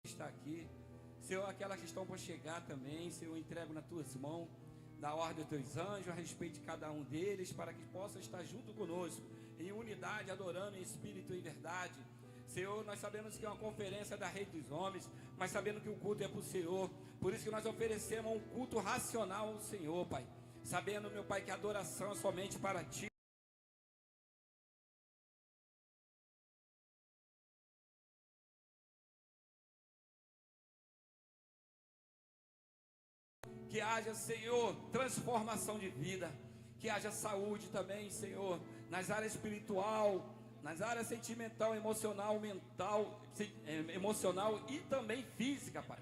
está aqui. Senhor, aquelas que estão para chegar também, Senhor, eu entrego nas tuas mãos, da ordem dos teus anjos, a respeito de cada um deles, para que possam estar junto conosco, em unidade, adorando em espírito e em verdade. Senhor, nós sabemos que é uma conferência da Rei dos Homens, mas sabendo que o culto é para o Senhor, por isso que nós oferecemos um culto racional ao Senhor, Pai, sabendo, meu Pai, que a adoração é somente para Ti. Que haja, Senhor, transformação de vida, que haja saúde também, Senhor, nas áreas espiritual, nas áreas sentimental, emocional, mental, emocional e também física, Pai.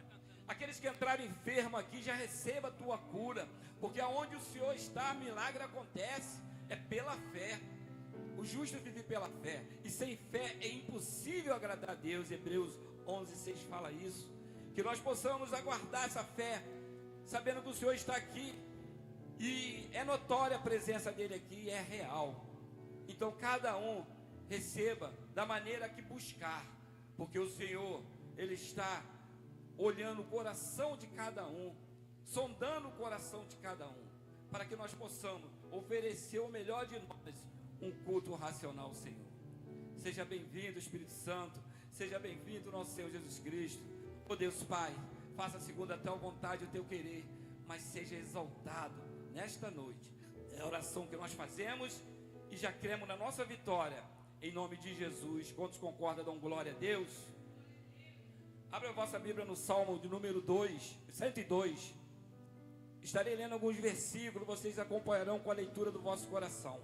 Aqueles que entraram enfermos aqui, já receba a tua cura, porque aonde o Senhor está, milagre acontece, é pela fé. O justo vive pela fé, e sem fé é impossível agradar a Deus. Hebreus 11:6 fala isso. Que nós possamos aguardar essa fé, sabendo que o Senhor está aqui, e é notória a presença dele aqui, é real. Então cada um receba da maneira que buscar, porque o Senhor, Ele está olhando o coração de cada um, sondando o coração de cada um, para que nós possamos oferecer o melhor de nós, um culto racional ao Senhor. Seja bem-vindo, Espírito Santo, seja bem-vindo, nosso Senhor Jesus Cristo. Ó Deus Pai, faça segundo a tua vontade e o teu querer, mas seja exaltado nesta noite. É a oração que nós fazemos e já cremos na nossa vitória, em nome de Jesus. Quantos concordam, dão glória a Deus? Abra a vossa Bíblia no Salmo de número 102. Estarei lendo alguns versículos, vocês acompanharão com a leitura do vosso coração.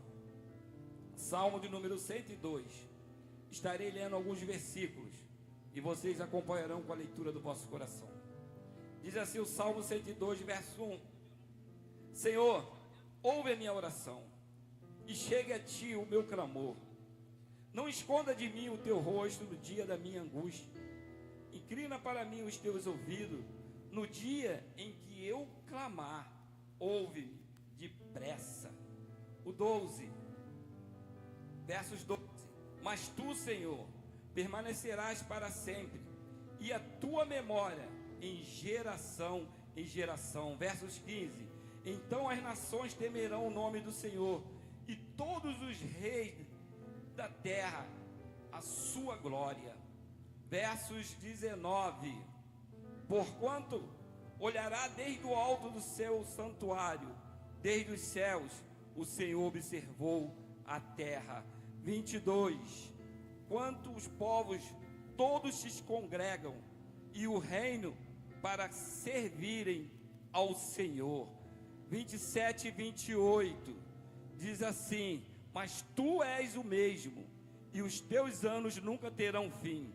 Salmo de número 102. Estarei lendo alguns versículos e vocês acompanharão com a leitura do vosso coração. Diz assim o Salmo 102, verso 1: Senhor, ouve a minha oração e chegue a ti o meu clamor. Não esconda de mim o teu rosto no dia da minha angústia. Inclina para mim os teus ouvidos no dia em que eu clamar. Ouve-me depressa. O 12, versos 12: Mas tu, Senhor, permanecerás para sempre, e a tua memória em geração em geração. Versos 15: Então as nações temerão o nome do Senhor, e todos os reis da terra a sua glória. Versos 19: Porquanto olhará desde o alto do seu santuário, desde os céus o Senhor observou a terra. 22: Quanto os povos todos se congregam, e o reino para servirem ao Senhor. 27 e 28 diz assim: Mas tu és o mesmo, e os teus anos nunca terão fim.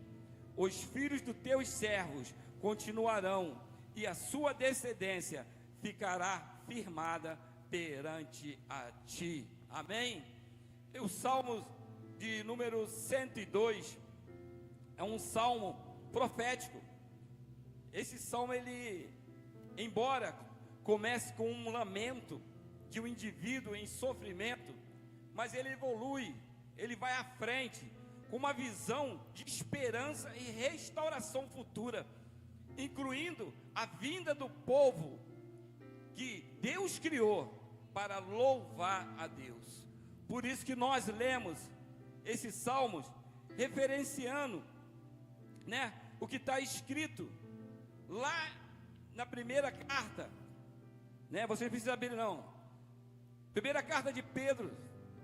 Os filhos dos teus servos continuarão, e a sua descendência ficará firmada perante a ti. Amém? O Salmo de número 102 é um salmo profético. Esse salmo, ele, embora comece com um lamento de um indivíduo em sofrimento, mas ele evolui, ele vai à frente com uma visão de esperança e restauração futura, incluindo a vinda do povo que Deus criou para louvar a Deus. Por isso que nós lemos esses salmos referenciando, o que está escrito lá na primeira carta, Vocês precisam abrir não. Primeira carta de Pedro,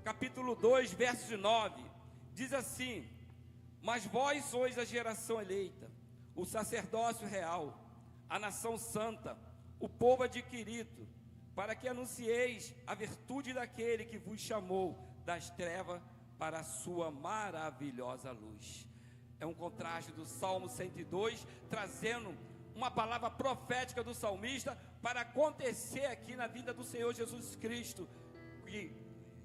capítulo 2, verso 9, diz assim: Mas vós sois a geração eleita, o sacerdócio real, a nação santa, o povo adquirido, para que anuncieis a virtude daquele que vos chamou das trevas para a sua maravilhosa luz. É um contraste do Salmo 102, trazendo uma palavra profética do salmista para acontecer aqui na vida do Senhor Jesus Cristo, que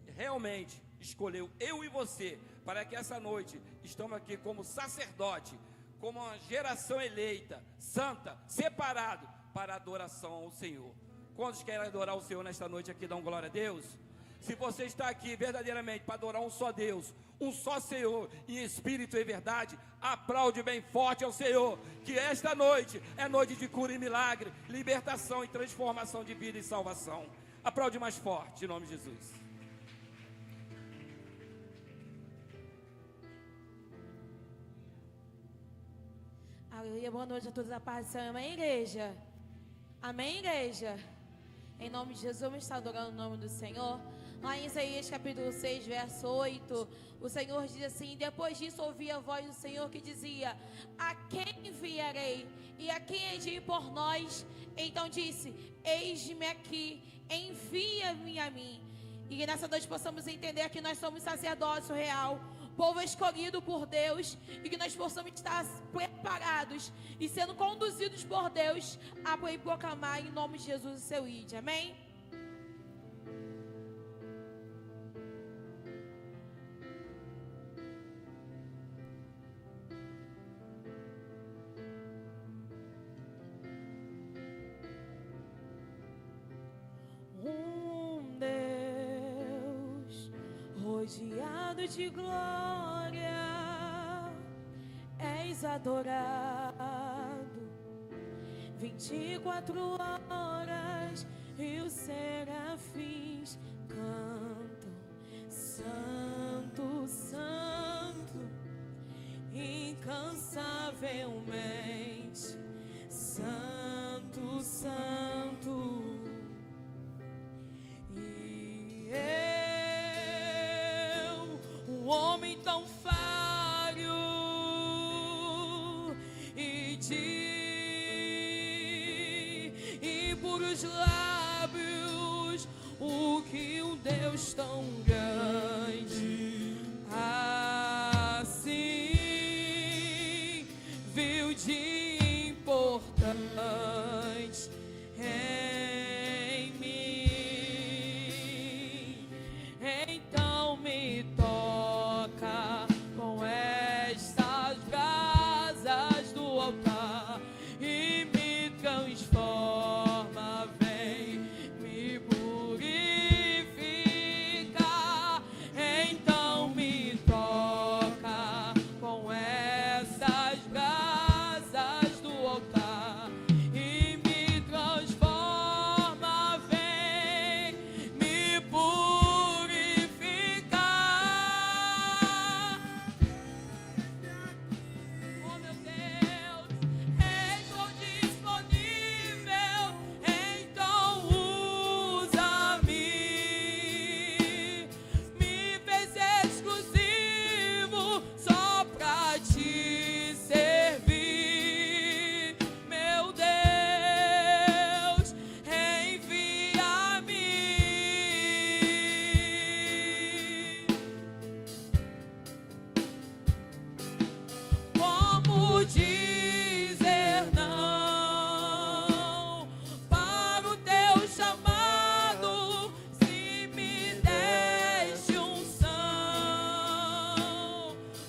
realmente escolheu eu e você, para que essa noite estamos aqui como sacerdote, como uma geração eleita, santa, separado para adoração ao Senhor. Quantos querem adorar o Senhor nesta noite aqui? Dão glória a Deus. Se você está aqui verdadeiramente para adorar um só Deus, um só Senhor, em espírito e verdade, aplaude bem forte ao Senhor, que esta noite é noite de cura e milagre, libertação e transformação de vida e salvação. Aplaude mais forte, em nome de Jesus. Aleluia, boa noite a todos, a paz do Senhor. Amém, igreja? Amém, igreja? Em nome de Jesus, vamos estar adorando o nome do Senhor. Lá em Isaías capítulo 6, verso 8, o Senhor diz assim: depois disso ouvi a voz do Senhor que dizia: a quem enviarei? E a quem hei de ir por nós? Então disse: eis-me aqui, envia-me a mim. E que nessa noite possamos entender que nós somos sacerdócio real, povo escolhido por Deus, e que nós possamos estar preparados e sendo conduzidos por Deus a proclamar em nome de Jesus o seu ide. Amém? Rodeado de glória, és adorado 24 horas, e os serafins cantam: Santo, Santo, incansavelmente, Santo, Santo. Um homem tão falho e de impuros lábios, o que um Deus tão grande assim viu de importante em mim. Então me toca com estas brasas do altar e me transforma, vem me purificar. Então me toca com estas brasas do altar e me transforma, vem me purificar. Oh meu Deus, estou disponível, então usa-me. Me fez exclusivo só pra te servir. Meu Deus, envia-me. Como dizer não para o teu chamado, se me deste unção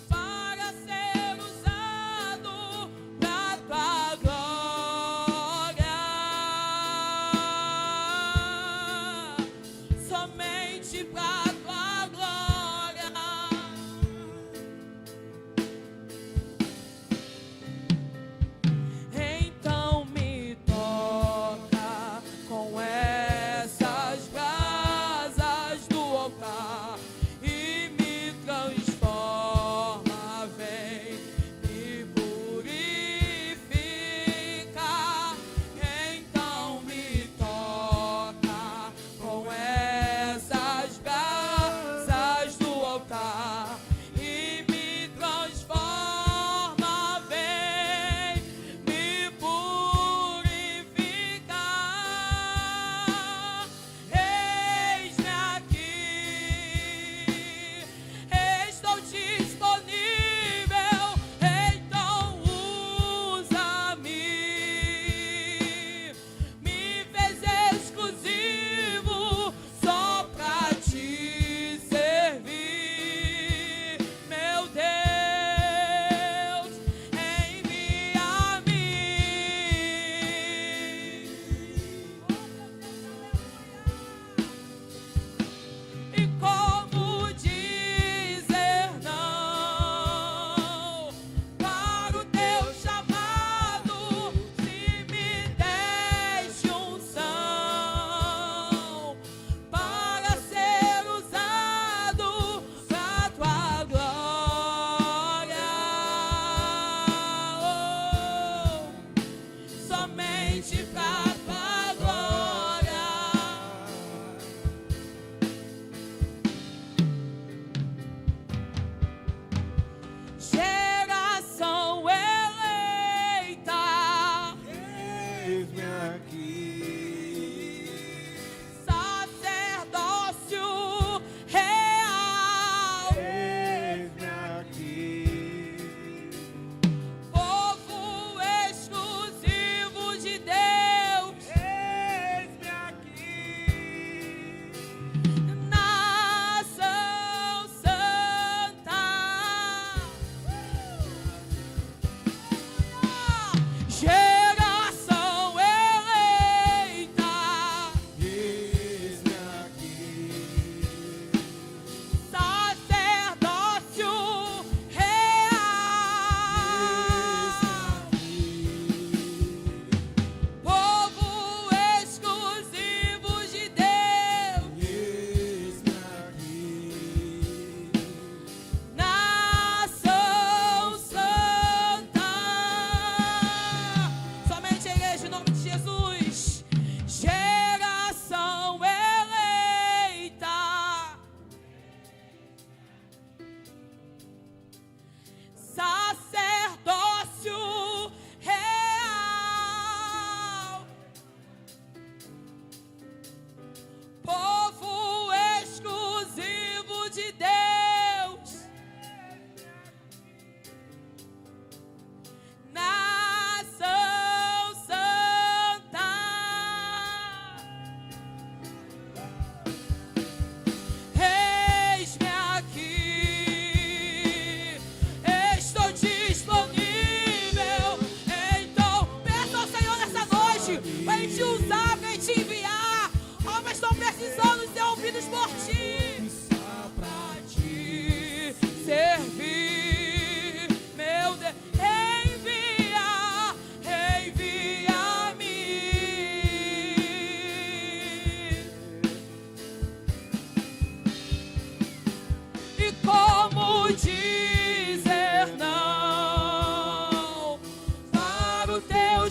para ser usado pra tua glória, somente pra tua glória.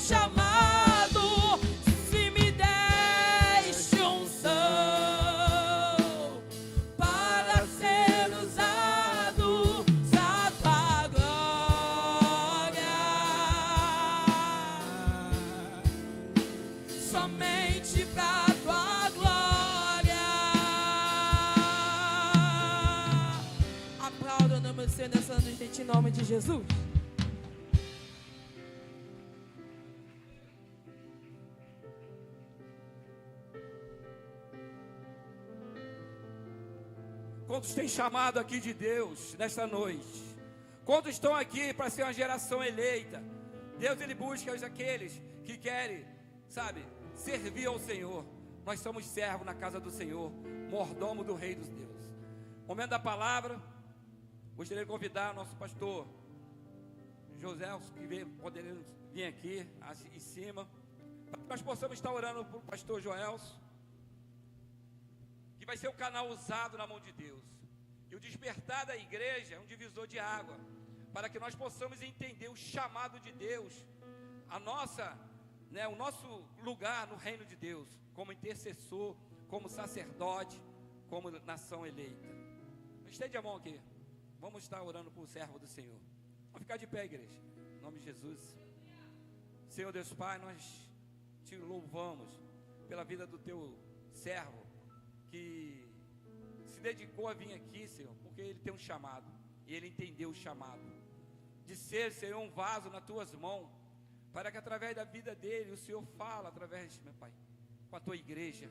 chamado, se me deste unção para ser usado da tua glória, somente pra tua glória. Aplauda o nome do Senhor nessa noite, em nome de Jesus. Quantos têm chamado aqui de Deus nesta noite? Quantos estão aqui para ser uma geração eleita? Deus, Ele busca aqueles que querem, sabe, servir ao Senhor. Nós somos servos na casa do Senhor, mordomo do Rei dos Deus. Momento da palavra, gostaria de convidar o nosso pastor José, que poderia vir aqui em cima, para que nós possamos estar orando para o pastor Joelson, que vai ser o canal usado na mão de Deus. E o despertar da igreja é um divisor de água, para que nós possamos entender o chamado de Deus, o nosso lugar no reino de Deus, como intercessor, como sacerdote, como nação eleita. Estende a mão aqui, vamos estar orando por o servo do Senhor. Vamos ficar de pé, igreja, em nome de Jesus. Senhor Deus Pai, nós te louvamos pela vida do teu servo, que se dedicou a vir aqui, Senhor, porque ele tem um chamado, e ele entendeu o chamado, de ser, Senhor, um vaso nas tuas mãos, para que através da vida dele, o Senhor fala através, meu Pai, com a tua igreja,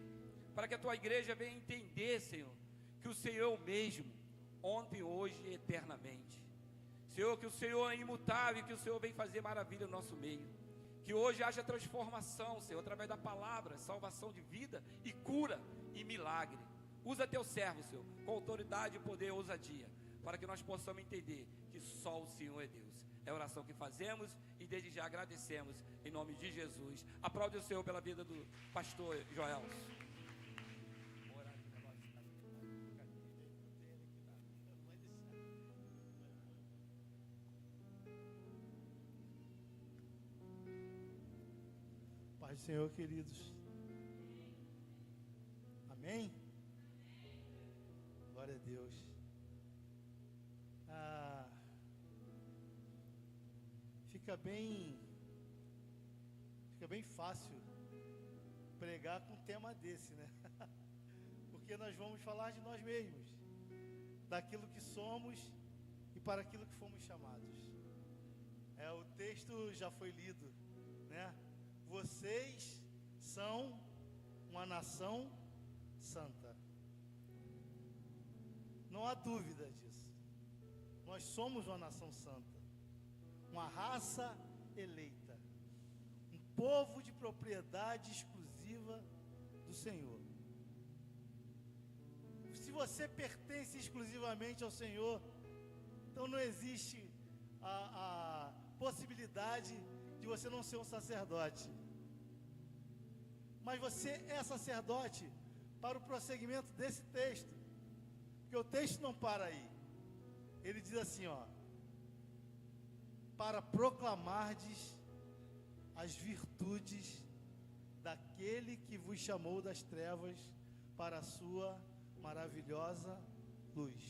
para que a tua igreja venha entender, Senhor, que o Senhor mesmo, ontem, hoje e eternamente, Senhor, que o Senhor é imutável, que o Senhor vem fazer maravilha no nosso meio, que hoje haja transformação, Senhor, através da palavra, salvação de vida e cura e milagre. Usa teu servo, Senhor, com autoridade, poder e ousadia, para que nós possamos entender que só o Senhor é Deus. É a oração que fazemos e desde já agradecemos em nome de Jesus. Aplaude o Senhor pela vida do pastor Joelson. Pai do Senhor, queridos. Amém? Glória a Deus. Fica bem fácil pregar com um tema desse, né? Porque nós vamos falar de nós mesmos, daquilo que somos e para aquilo que fomos chamados. O texto já foi lido, né? Vocês são uma nação santa. Não há dúvida disso. Nós somos uma nação santa, uma raça eleita, um povo de propriedade exclusiva do Senhor. Se você pertence exclusivamente ao Senhor, então não existe a possibilidade de você não ser um sacerdote. Mas você é sacerdote para o prosseguimento desse texto, porque o texto não para aí. Ele diz assim, para proclamardes as virtudes daquele que vos chamou das trevas para a sua maravilhosa luz.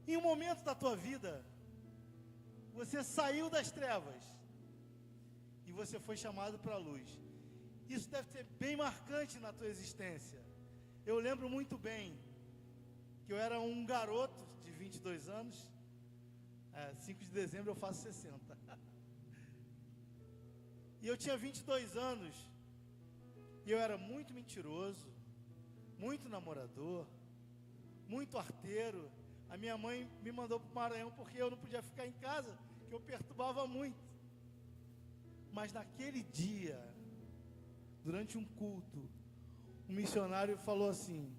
Em um momento da tua vida, você saiu das trevas e você foi chamado para a luz. Isso deve ser bem marcante na tua existência. Eu lembro muito bem que eu era um garoto de 22 anos, 5 de dezembro eu faço 60. E eu tinha 22 anos, e eu era muito mentiroso, muito namorador, muito arteiro. A minha mãe me mandou para o Maranhão porque eu não podia ficar em casa, que eu perturbava muito. Mas naquele dia, durante um culto, um missionário falou assim: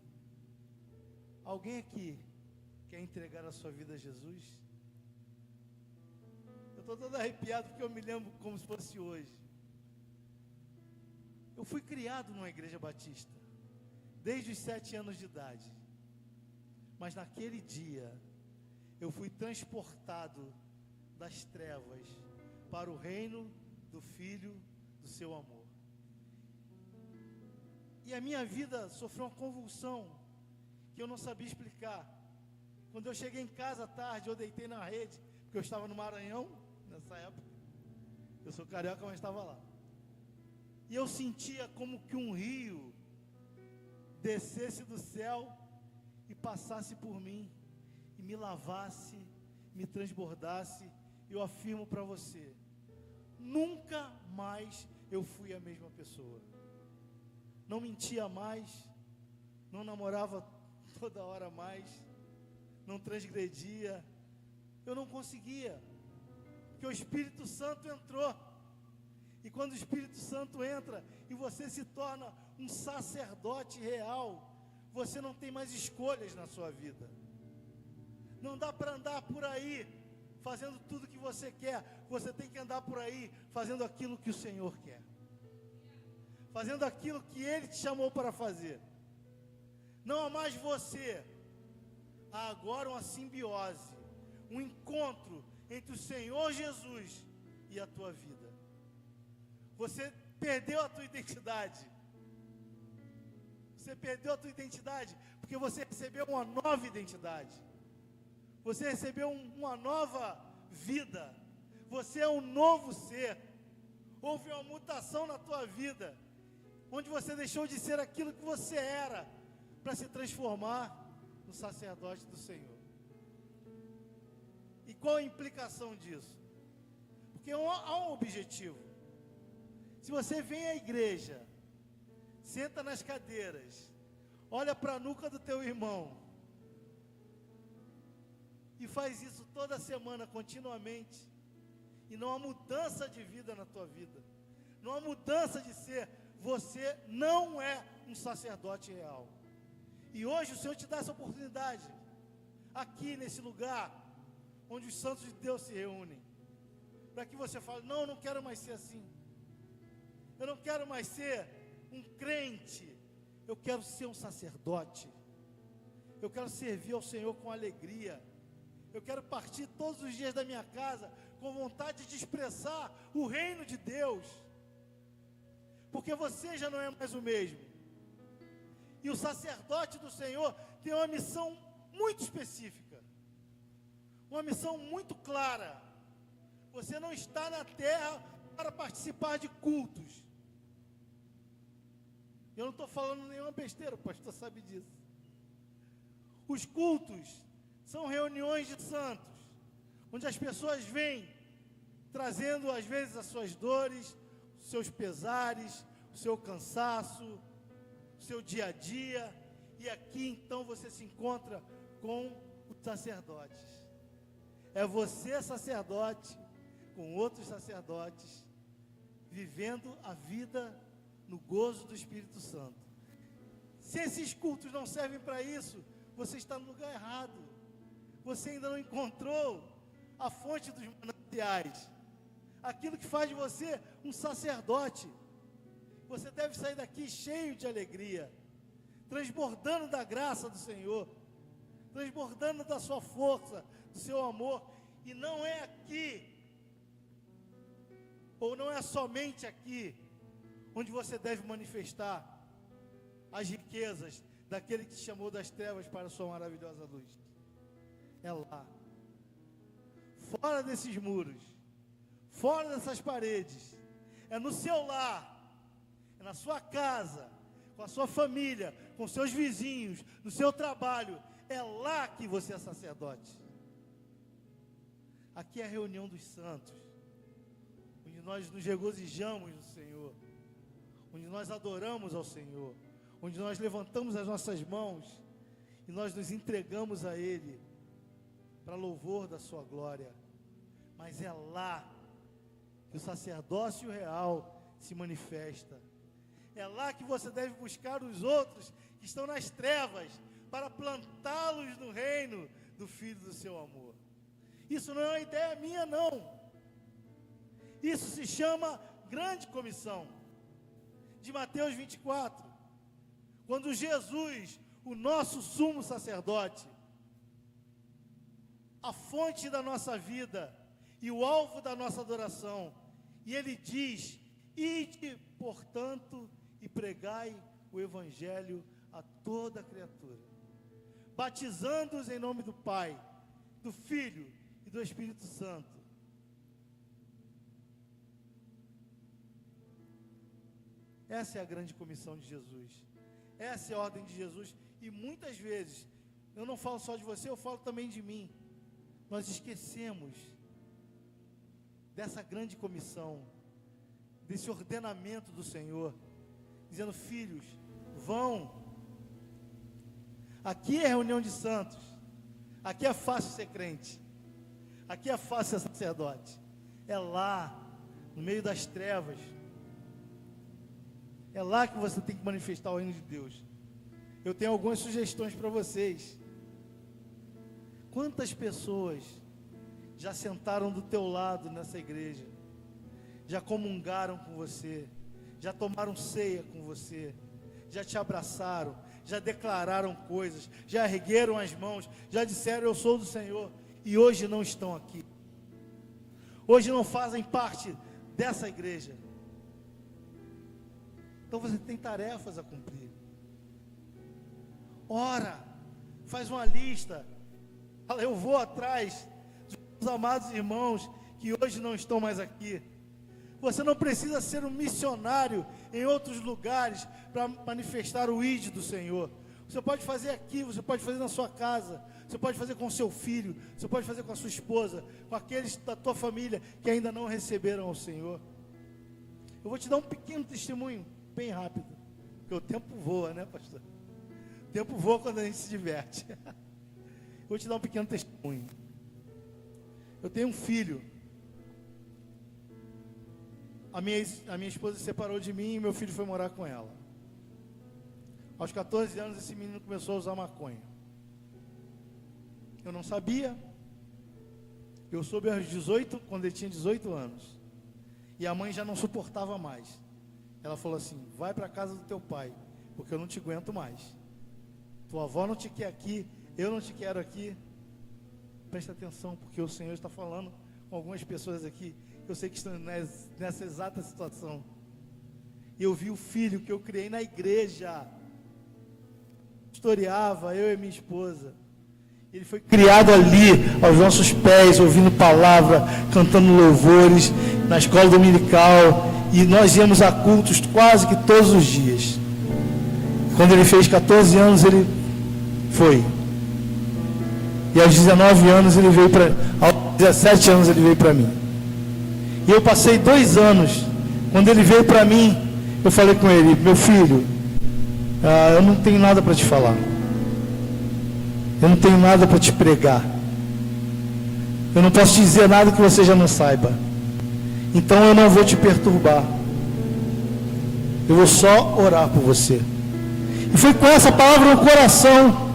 alguém aqui quer entregar a sua vida a Jesus? Eu estou todo arrepiado porque eu me lembro como se fosse hoje. Eu fui criado numa igreja batista, desde os 7 anos de idade. Mas naquele dia, eu fui transportado das trevas para o reino do Filho do seu amor. E a minha vida sofreu uma convulsão que eu não sabia explicar. Quando eu cheguei em casa à tarde, eu deitei na rede, porque eu estava no Maranhão, nessa época. Eu sou carioca, mas estava lá. E eu sentia como que um rio descesse do céu e passasse por mim, e me lavasse, me transbordasse. Eu afirmo para você, nunca mais eu fui a mesma pessoa. Não mentia mais, não namorava toda hora mais, não transgredia. Eu não conseguia, porque o Espírito Santo entrou. E quando o Espírito Santo entra e você se torna um sacerdote real, você não tem mais escolhas na sua vida. Não dá para andar por aí fazendo tudo que você quer. Você tem que andar por aí fazendo aquilo que o Senhor quer, fazendo aquilo que Ele te chamou para fazer. Não há mais você, há agora uma simbiose, um encontro entre o Senhor Jesus e a tua vida. Você perdeu a tua identidade. Você perdeu a tua identidade porque você recebeu uma nova identidade. Você recebeu uma nova vida. Você é um novo ser. Houve uma mutação na tua vida, onde você deixou de ser aquilo que você era, para se transformar no sacerdote do Senhor. E qual a implicação disso? Porque há um objetivo. Se você vem à igreja, senta nas cadeiras, olha para a nuca do teu irmão, e faz isso toda semana, continuamente, e não há mudança de vida na tua vida, não há mudança de ser, você não é um sacerdote real. E hoje o Senhor te dá essa oportunidade, aqui nesse lugar, onde os santos de Deus se reúnem, para que você fale, não, eu não quero mais ser assim, eu não quero mais ser um crente, eu quero ser um sacerdote, eu quero servir ao Senhor com alegria, eu quero partir todos os dias da minha casa com vontade de expressar o reino de Deus, porque você já não é mais o mesmo. E o sacerdote do Senhor tem uma missão muito específica, uma missão muito clara. Você não está na terra para participar de cultos. Eu não estou falando nenhuma besteira, o pastor sabe disso. Os cultos são reuniões de santos, onde as pessoas vêm trazendo às vezes as suas dores, os seus pesares, o seu cansaço, o seu dia a dia, e aqui então você se encontra com os sacerdotes. É você, sacerdote, com outros sacerdotes, vivendo a vida no gozo do Espírito Santo. Se esses cultos não servem para isso, você está no lugar errado. Você ainda não encontrou a fonte dos mananciais, aquilo que faz de você um sacerdote. Você deve sair daqui cheio de alegria, transbordando da graça do Senhor, transbordando da sua força, do seu amor. E não é aqui, ou não é somente aqui, onde você deve manifestar as riquezas daquele que te chamou das trevas para a sua maravilhosa luz. É lá, fora desses muros, fora dessas paredes, é no seu lar, é na sua casa, com a sua família, com seus vizinhos, no seu trabalho. É lá que você é sacerdote. Aqui é a reunião dos santos, onde nós nos regozijamos no Senhor, onde nós adoramos ao Senhor, onde nós levantamos as nossas mãos e nós nos entregamos a Ele para louvor da sua glória. Mas é lá que o sacerdócio real se manifesta. É lá que você deve buscar os outros que estão nas trevas, para plantá-los no reino do Filho do seu amor. Isso não é uma ideia minha, não. Isso se chama grande comissão, de Mateus 24, quando Jesus, o nosso sumo sacerdote, a fonte da nossa vida e o alvo da nossa adoração, E ele diz: ide, portanto, e pregai o evangelho a toda criatura, batizando-os em nome do Pai, do Filho e do Espírito Santo. Essa é a grande comissão de Jesus. Essa é a ordem de Jesus. E muitas vezes, eu não falo só de você, eu falo também de mim. Nós esquecemos dessa grande comissão, desse ordenamento do Senhor, dizendo: filhos, vão. Aqui é reunião de santos. Aqui é fácil ser crente. Aqui é fácil ser sacerdote. É lá, no meio das trevas. É lá que você tem que manifestar o reino de Deus. Eu tenho algumas sugestões para vocês. Quantas pessoas já sentaram do teu lado nessa igreja? Já comungaram com você? Já tomaram ceia com você? Já te abraçaram? Já declararam coisas? Já ergueram as mãos? Já disseram: eu sou do Senhor? E hoje não estão aqui. Hoje não fazem parte dessa igreja. Então você tem tarefas a cumprir. Ora, faz uma lista. Fala: eu vou atrás dos amados irmãos que hoje não estão mais aqui. Você não precisa ser um missionário em outros lugares para manifestar o ID do Senhor. Você pode fazer aqui, você pode fazer na sua casa, você pode fazer com o seu filho, você pode fazer com a sua esposa, com aqueles da tua família que ainda não receberam ao Senhor. Eu vou te dar um pequeno testemunho, bem rápido, porque o tempo voa, né, pastor? O tempo voa quando a gente se diverte. Vou te dar um pequeno testemunho. Eu tenho um filho. A minha esposa se separou de mim e meu filho foi morar com ela. Aos 14 anos esse menino começou a usar maconha. Eu não sabia. Eu soube aos 18, quando ele tinha 18 anos. E a mãe já não suportava mais. Ela falou assim: vai para a casa do teu pai, porque eu não te aguento mais. Tua avó não te quer aqui, eu não te quero aqui. Presta atenção, porque o Senhor está falando com algumas pessoas aqui, eu sei que estão nessa exata situação. Eu vi o filho que eu criei na igreja, historiava, eu e minha esposa. Ele foi criado ali, aos nossos pés, ouvindo palavra, cantando louvores, na escola dominical, e nós íamos a cultos quase que todos os dias. Quando ele fez 14 anos, ele foi. E aos 19 anos ele veio para... Aos 17 anos ele veio para mim. E eu passei 2 anos. Quando ele veio para mim, eu falei com ele: meu filho, eu não tenho nada para te falar. Eu não tenho nada para te pregar. Eu não posso te dizer nada que você já não saiba. Então eu não vou te perturbar. Eu vou só orar por você. E foi com essa palavra no coração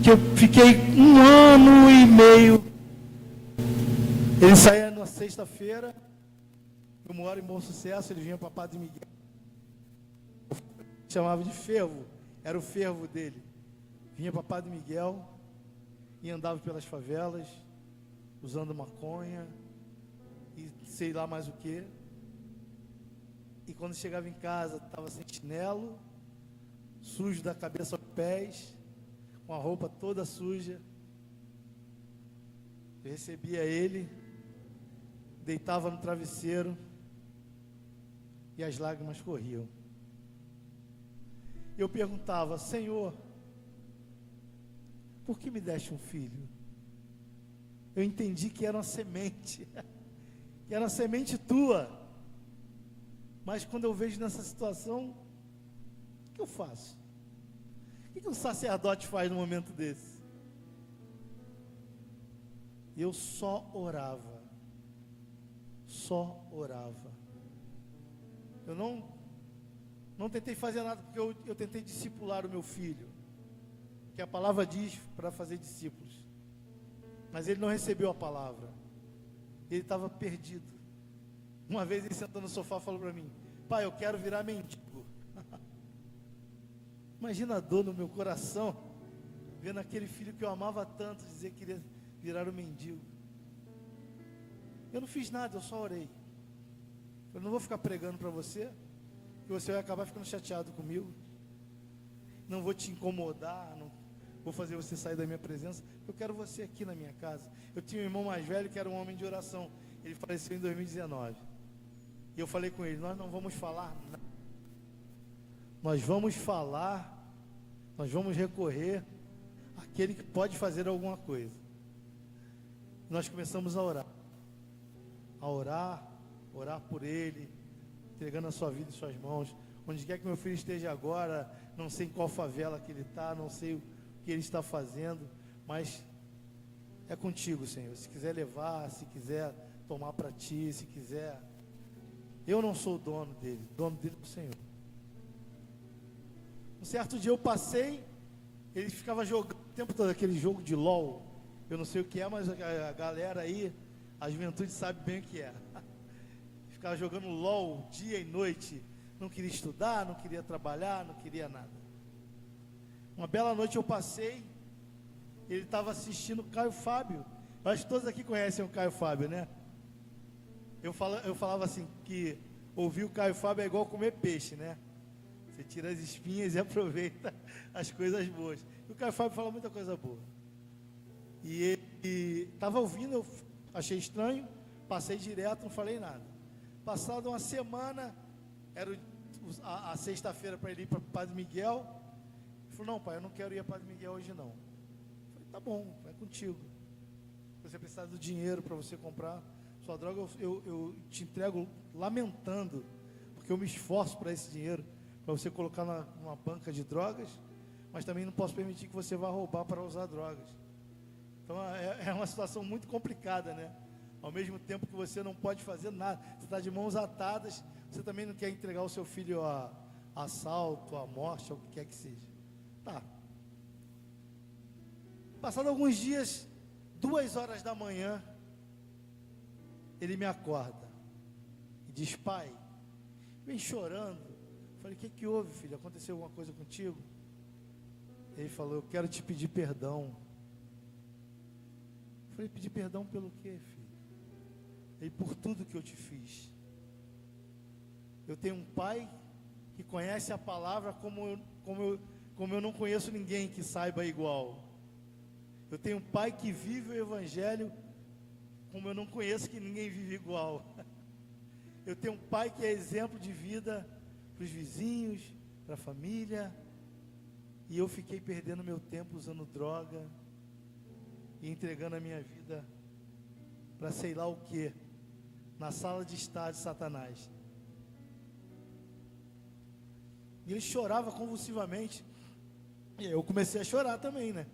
que eu fiquei 1 ano e meio. Ele saía na sexta-feira. Eu moro em Bom Sucesso. Ele vinha para Padre Miguel. Chamava de fervo. Era o fervo dele. Vinha para Padre Miguel e andava pelas favelas, usando maconha e sei lá mais o que. E quando chegava em casa, estava sem chinelo, sujo da cabeça aos pés, com a roupa toda suja. Eu recebia ele, deitava no travesseiro e as lágrimas corriam. Eu perguntava: Senhor, por que me deste um filho? Eu entendi que era uma semente, que era uma semente tua. Mas quando eu vejo nessa situação, o que eu faço? O que um sacerdote faz num momento desse? Eu só orava. Só orava. Eu não tentei fazer nada, porque eu tentei discipular o meu filho, que a palavra diz para fazer discípulos. Mas ele não recebeu a palavra. Ele estava perdido. Uma vez ele sentou no sofá e falou para mim: pai, eu quero virar mendigo. Imagina a dor no meu coração, vendo aquele filho que eu amava tanto dizer que queria virar um mendigo. Eu não fiz nada, eu só orei. Eu não vou ficar pregando para você, que você vai acabar ficando chateado comigo. Não vou te incomodar, não vou fazer você sair da minha presença. Eu quero você aqui na minha casa. Eu tinha um irmão mais velho que era um homem de oração. Ele faleceu em 2019. E eu falei com ele, nós não vamos falar nada. Nós vamos falar, nós vamos recorrer àquele que pode fazer alguma coisa. Nós começamos a orar. Orar por ele, entregando a sua vida em suas mãos. Onde quer que meu filho esteja agora, não sei em qual favela que ele está, não sei o que ele está fazendo, mas é contigo, Senhor. Se quiser levar, se quiser tomar para ti, se quiser. Eu não sou o dono dele é o Senhor. Um certo dia eu passei, ele ficava jogando o tempo todo aquele jogo de LOL. Eu não sei o que é, mas a galera aí, a juventude sabe bem o que é. Ficava jogando LOL dia e noite. Não queria estudar, não queria trabalhar, não queria nada. Uma bela noite eu passei, ele estava assistindo o Caio Fábio. Eu acho que todos aqui conhecem o Caio Fábio, né? Eu falava assim, que ouvir o Caio Fábio é igual comer peixe, né? Você tira as espinhas e aproveita as coisas boas. E o Caio Fábio fala muita coisa boa. E ele estava ouvindo, eu achei estranho, passei direto, não falei nada. Passada uma semana, era a sexta-feira para ele ir para Padre Miguel. Ele falou, não pai, eu não quero ir a Padre Miguel hoje não. Eu falei, tá bom, vai contigo. Se você precisar do dinheiro para você comprar sua droga, eu te entrego lamentando, porque eu me esforço para esse dinheiro, para você colocar numa banca de drogas, mas também não posso permitir que você vá roubar para usar drogas. Então é uma situação muito complicada, né? Ao mesmo tempo que você não pode fazer nada, você está de mãos atadas, você também não quer entregar o seu filho a assalto, a morte, ao que quer que seja. Tá. Passado alguns dias, 2 horas da manhã, ele me acorda e diz, pai, vem chorando. Eu falei, o que houve, filho? Aconteceu alguma coisa contigo? Ele falou, eu quero te pedir perdão. Eu falei, pedir perdão pelo quê, filho? Ele, por tudo que eu te fiz. Eu tenho um pai que conhece a palavra como eu não conheço ninguém que saiba igual. Eu tenho um pai que vive o evangelho como eu não conheço que ninguém vive igual. Eu tenho um pai que é exemplo de vida para os vizinhos, para a família. E eu fiquei perdendo meu tempo usando droga e entregando a minha vida para sei lá o que, na sala de estar de Satanás. E ele chorava convulsivamente. E eu comecei a chorar também, né?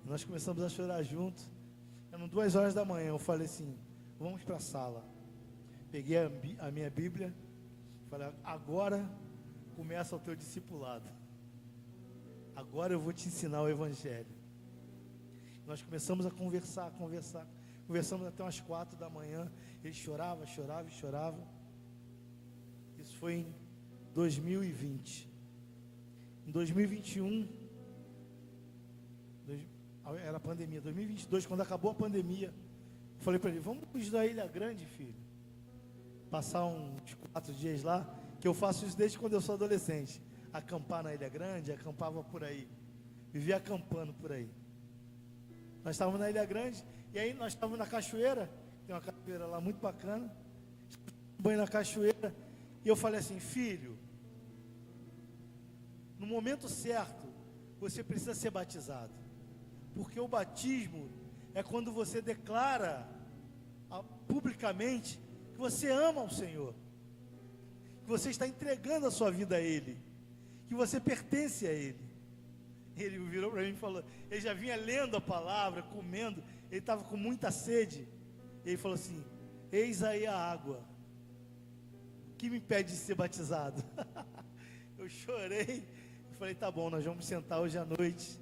Nós começamos a chorar juntos. Eram 2 horas da manhã. Eu falei assim, vamos para a sala. Peguei a minha Bíblia. Falei, agora começa o teu discipulado. Agora eu vou te ensinar o Evangelho. Nós começamos a conversar. Conversamos até umas 4 da manhã. Ele chorava. Isso foi em 2020. Em 2021, era a pandemia, 2022, quando acabou a pandemia, eu falei para ele, vamos da Ilha Grande, filho. Passar uns 4 dias lá, que eu faço isso desde quando eu sou adolescente. Acampar na Ilha Grande, acampava por aí. Vivia acampando por aí. Nós estávamos na Ilha Grande, e aí nós estávamos na cachoeira, tem uma cachoeira lá muito bacana, banho na cachoeira, e eu falei assim, filho, no momento certo, você precisa ser batizado, porque o batismo é quando você declara publicamente que você ama o Senhor, que você está entregando a sua vida a Ele, que você pertence a Ele. Ele virou para mim e falou, ele já vinha lendo a palavra, comendo, ele estava com muita sede, ele falou assim, eis aí a água, o que me impede de ser batizado? Eu chorei, eu falei, tá bom, nós vamos sentar hoje à noite,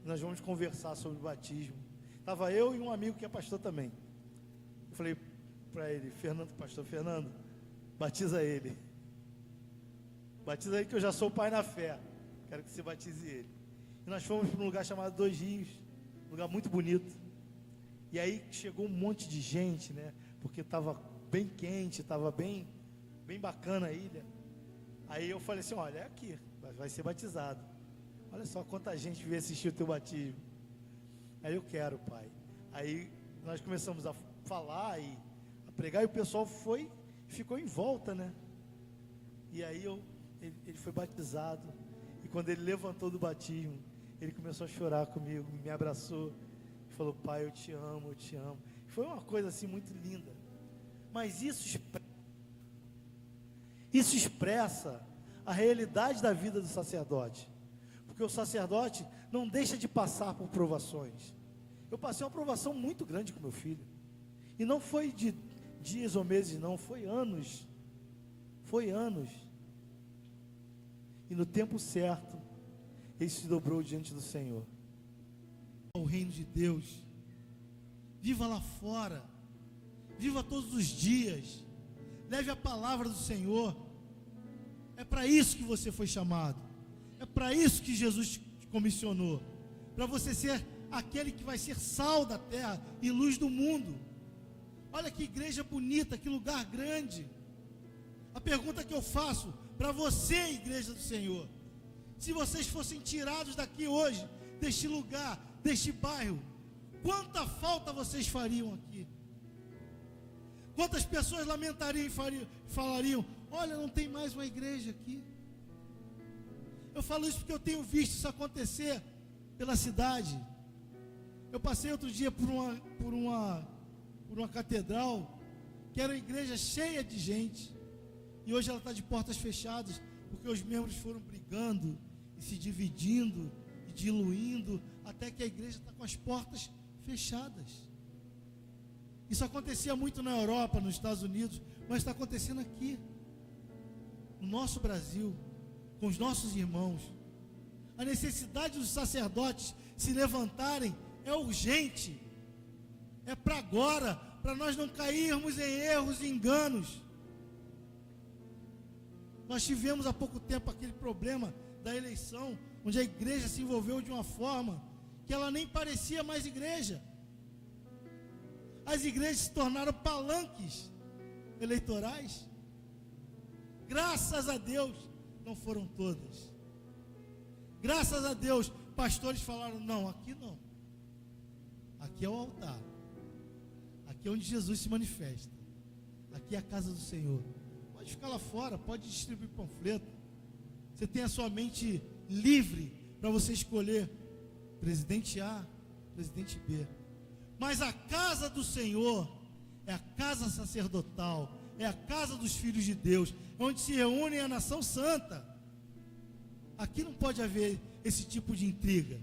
nós vamos conversar sobre o batismo. Estava eu e um amigo que é pastor também. Eu falei para ele, pastor Fernando, batiza ele que eu já sou pai na fé, quero que você batize ele. E nós fomos para um lugar chamado 2 Rios, um lugar muito bonito. E aí chegou um monte de gente, né, porque estava bem quente, estava bem bacana a ilha. Aí eu falei assim, olha, é aqui, vai ser batizado. Olha só quanta gente veio assistir o teu batismo. Aí eu quero, pai. Aí nós começamos a falar e a pregar, e o pessoal ficou em volta, né? E aí ele foi batizado. E quando ele levantou do batismo, ele começou a chorar comigo, me abraçou e falou, pai, eu te amo, eu te amo. Foi uma coisa assim muito linda. Mas isso expressa a realidade da vida do sacerdote. Porque o sacerdote não deixa de passar por provações. Eu passei uma provação muito grande com meu filho. E não foi de dias ou meses, não, foi anos. Foi anos. E no tempo certo, ele se dobrou diante do Senhor. O reino de Deus. Viva lá fora. Viva todos os dias. Leve a palavra do Senhor. É para isso que você foi chamado. É para isso que Jesus te comissionou. Para você ser aquele que vai ser sal da terra e luz do mundo. Olha que igreja bonita, que lugar grande. A pergunta que eu faço para você, igreja do Senhor: se vocês fossem tirados daqui hoje, deste lugar, deste bairro, quanta falta vocês fariam aqui? Quantas pessoas lamentariam e falariam, olha, não tem mais uma igreja aqui. Eu falo isso porque eu tenho visto isso acontecer pela cidade. Eu passei outro dia por uma catedral, que era uma igreja cheia de gente, e hoje ela está de portas fechadas, porque os membros foram brigando, e se dividindo, e diluindo, até que a igreja está com as portas fechadas. Isso acontecia muito na Europa, nos Estados Unidos, mas está acontecendo aqui, no nosso Brasil, com os nossos irmãos. A necessidade dos sacerdotes se levantarem é urgente, é para agora, para nós não cairmos em erros e enganos. Nós tivemos há pouco tempo aquele problema da eleição, onde a igreja se envolveu de uma forma que ela nem parecia mais igreja. As igrejas se tornaram palanques eleitorais. Graças a Deus, não foram todas. Graças a Deus, pastores falaram, não, aqui não. Aqui é o altar. Aqui é onde Jesus se manifesta. Aqui é a casa do Senhor. Pode ficar lá fora, pode distribuir panfleto. Você tem a sua mente livre para você escolher presidente A, presidente B. Mas a casa do Senhor é a casa sacerdotal, é a casa dos filhos de Deus, onde se reúne a nação santa. Aqui não pode haver esse tipo de intriga.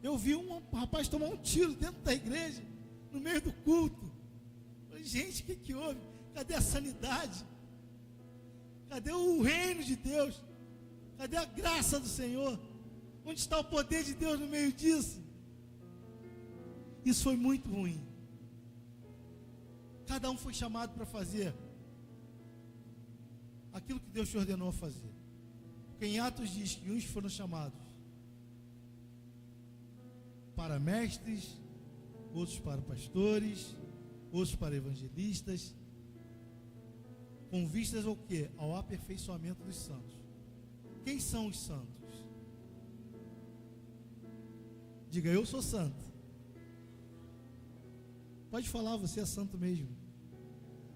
Eu vi um rapaz tomar um tiro dentro da igreja, no meio do culto. Falei, gente, o que houve? Cadê a sanidade? Cadê o reino de Deus? Cadê a graça do Senhor? Onde está o poder de Deus no meio disso? Isso foi muito ruim. Cada um foi chamado para fazer aquilo que Deus te ordenou a fazer. Porque em Atos diz que uns foram chamados para mestres, outros para pastores, outros para evangelistas, com vistas ao quê? Ao aperfeiçoamento dos santos. Quem são os santos? Diga, eu sou santo. Pode falar, você é santo mesmo.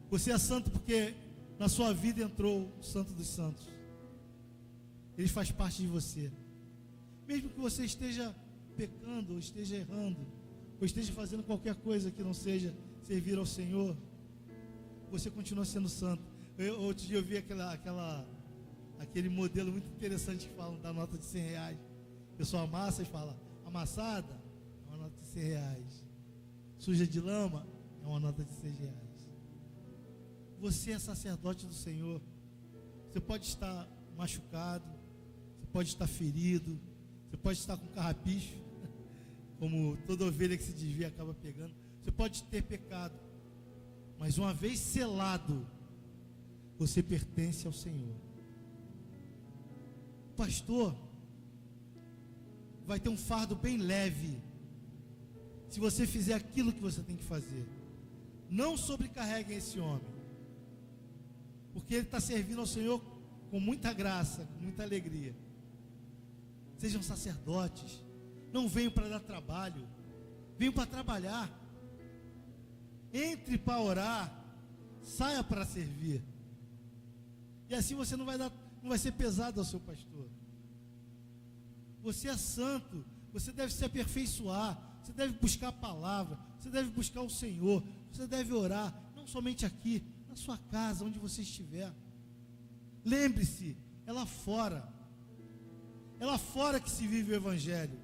Você é santo porque na sua vida entrou o Santo dos Santos. Ele faz parte de você. Mesmo que você esteja pecando, ou esteja errando, ou esteja fazendo qualquer coisa que não seja servir ao Senhor, você continua sendo santo. Outro dia eu vi aquele modelo muito interessante que falam da nota de 100 reais. O pessoal amassa e fala, amassada é uma nota de 100 reais. Suja de lama é uma nota de 6 reais. Você é sacerdote do Senhor. Você pode estar machucado, você pode estar ferido, você pode estar com carrapicho, como toda ovelha que se desvia acaba pegando. Você pode ter pecado, mas uma vez selado, você pertence ao Senhor. O pastor vai ter um fardo bem leve, se você fizer aquilo que você tem que fazer. não sobrecarreguem esse homem, porque ele está servindo ao Senhor com muita graça, com muita alegria. Sejam sacerdotes, não venham para dar trabalho, venham para trabalhar. Entre para orar, saia para servir. E assim você não vai ser pesado ao seu pastor. Você é santo, você deve se aperfeiçoar, você deve buscar a palavra, você deve buscar o Senhor, você deve orar, não somente aqui, na sua casa, onde você estiver. Lembre-se, é lá fora que se vive o Evangelho,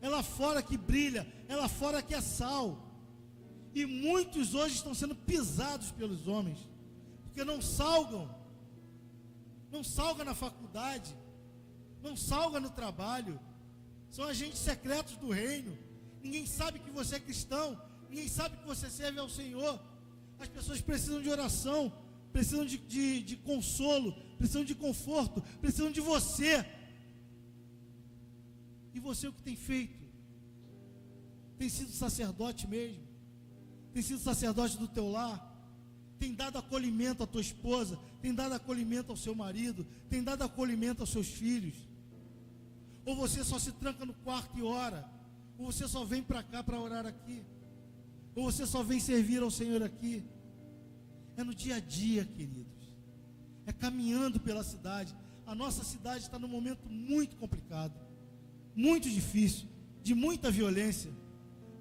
é lá fora que brilha, é lá fora que é sal. E muitos hoje estão sendo pisados pelos homens, porque não salgam na faculdade, não salga no trabalho, são agentes secretos do reino. Ninguém sabe que você é cristão, ninguém sabe que você serve ao Senhor. As pessoas precisam de oração, precisam de consolo, precisam de conforto, precisam de você. E você o que tem feito? Tem sido sacerdote mesmo? Tem sido sacerdote do teu lar? Tem dado acolhimento à tua esposa? Tem dado acolhimento ao seu marido? Tem dado acolhimento aos seus filhos? Ou você só se tranca no quarto e ora? Ou você só vem para cá para orar aqui? Ou você só vem servir ao Senhor aqui? É no dia a dia, queridos. É caminhando pela cidade. A nossa cidade está num momento muito complicado, muito difícil, de muita violência.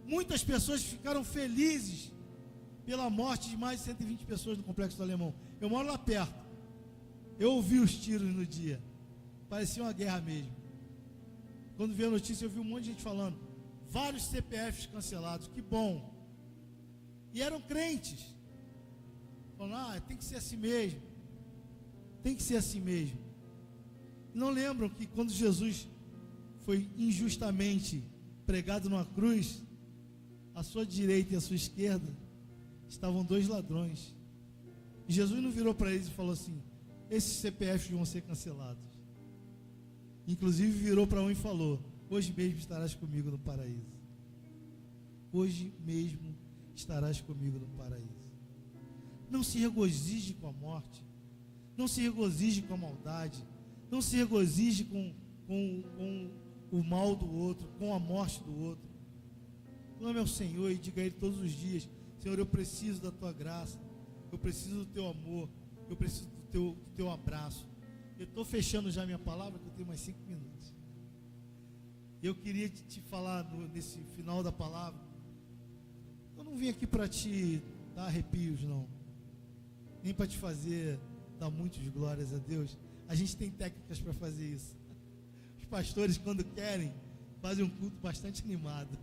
Muitas pessoas ficaram felizes pela morte de mais de 120 pessoas no Complexo do Alemão. Eu moro lá perto. Eu ouvi os tiros no dia. Parecia uma guerra mesmo. Quando vi a notícia, eu vi um monte de gente falando. Vários CPFs cancelados. Que bom. E eram crentes. Falando, tem que ser assim mesmo. Tem que ser assim mesmo. Não lembram que quando Jesus foi injustamente pregado numa cruz, à sua direita e à sua esquerda estavam 2 ladrões. E Jesus não virou para eles e falou assim: esses CPFs vão ser cancelados. Inclusive virou para um e falou: hoje mesmo estarás comigo no paraíso. Hoje mesmo estarás comigo no paraíso. Não se regozije com a morte, não se regozije com a maldade, não se regozije com o mal do outro, com a morte do outro. Clame ao Senhor e diga a Ele todos os dias: Senhor, eu preciso da Tua graça, eu preciso do Teu amor, eu preciso do teu abraço. Eu estou fechando já minha palavra, que eu tenho mais 5 minutos. Eu queria te falar nesse final da palavra. Eu não vim aqui para te dar arrepios, não, nem para te fazer dar muitas glórias a Deus. A gente tem técnicas para fazer isso. Os pastores, quando querem, fazem um culto bastante animado.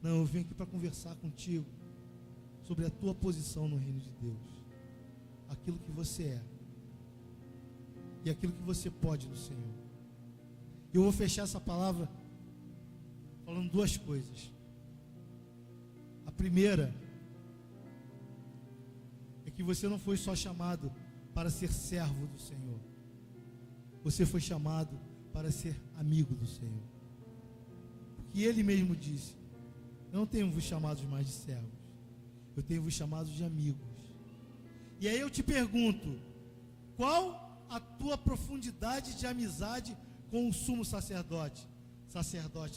Não, eu vim aqui para conversar contigo sobre a tua posição no reino de Deus, aquilo que você é e aquilo que você pode no Senhor. Eu vou fechar essa palavra falando 2 coisas. A primeira é que você não foi só chamado para ser servo do Senhor, você foi chamado para ser amigo do Senhor, porque Ele mesmo disse: eu não tenho vos chamados mais de servos, eu tenho vos chamados de amigos. E aí eu te pergunto: qual a tua profundidade de amizade com o sumo sacerdote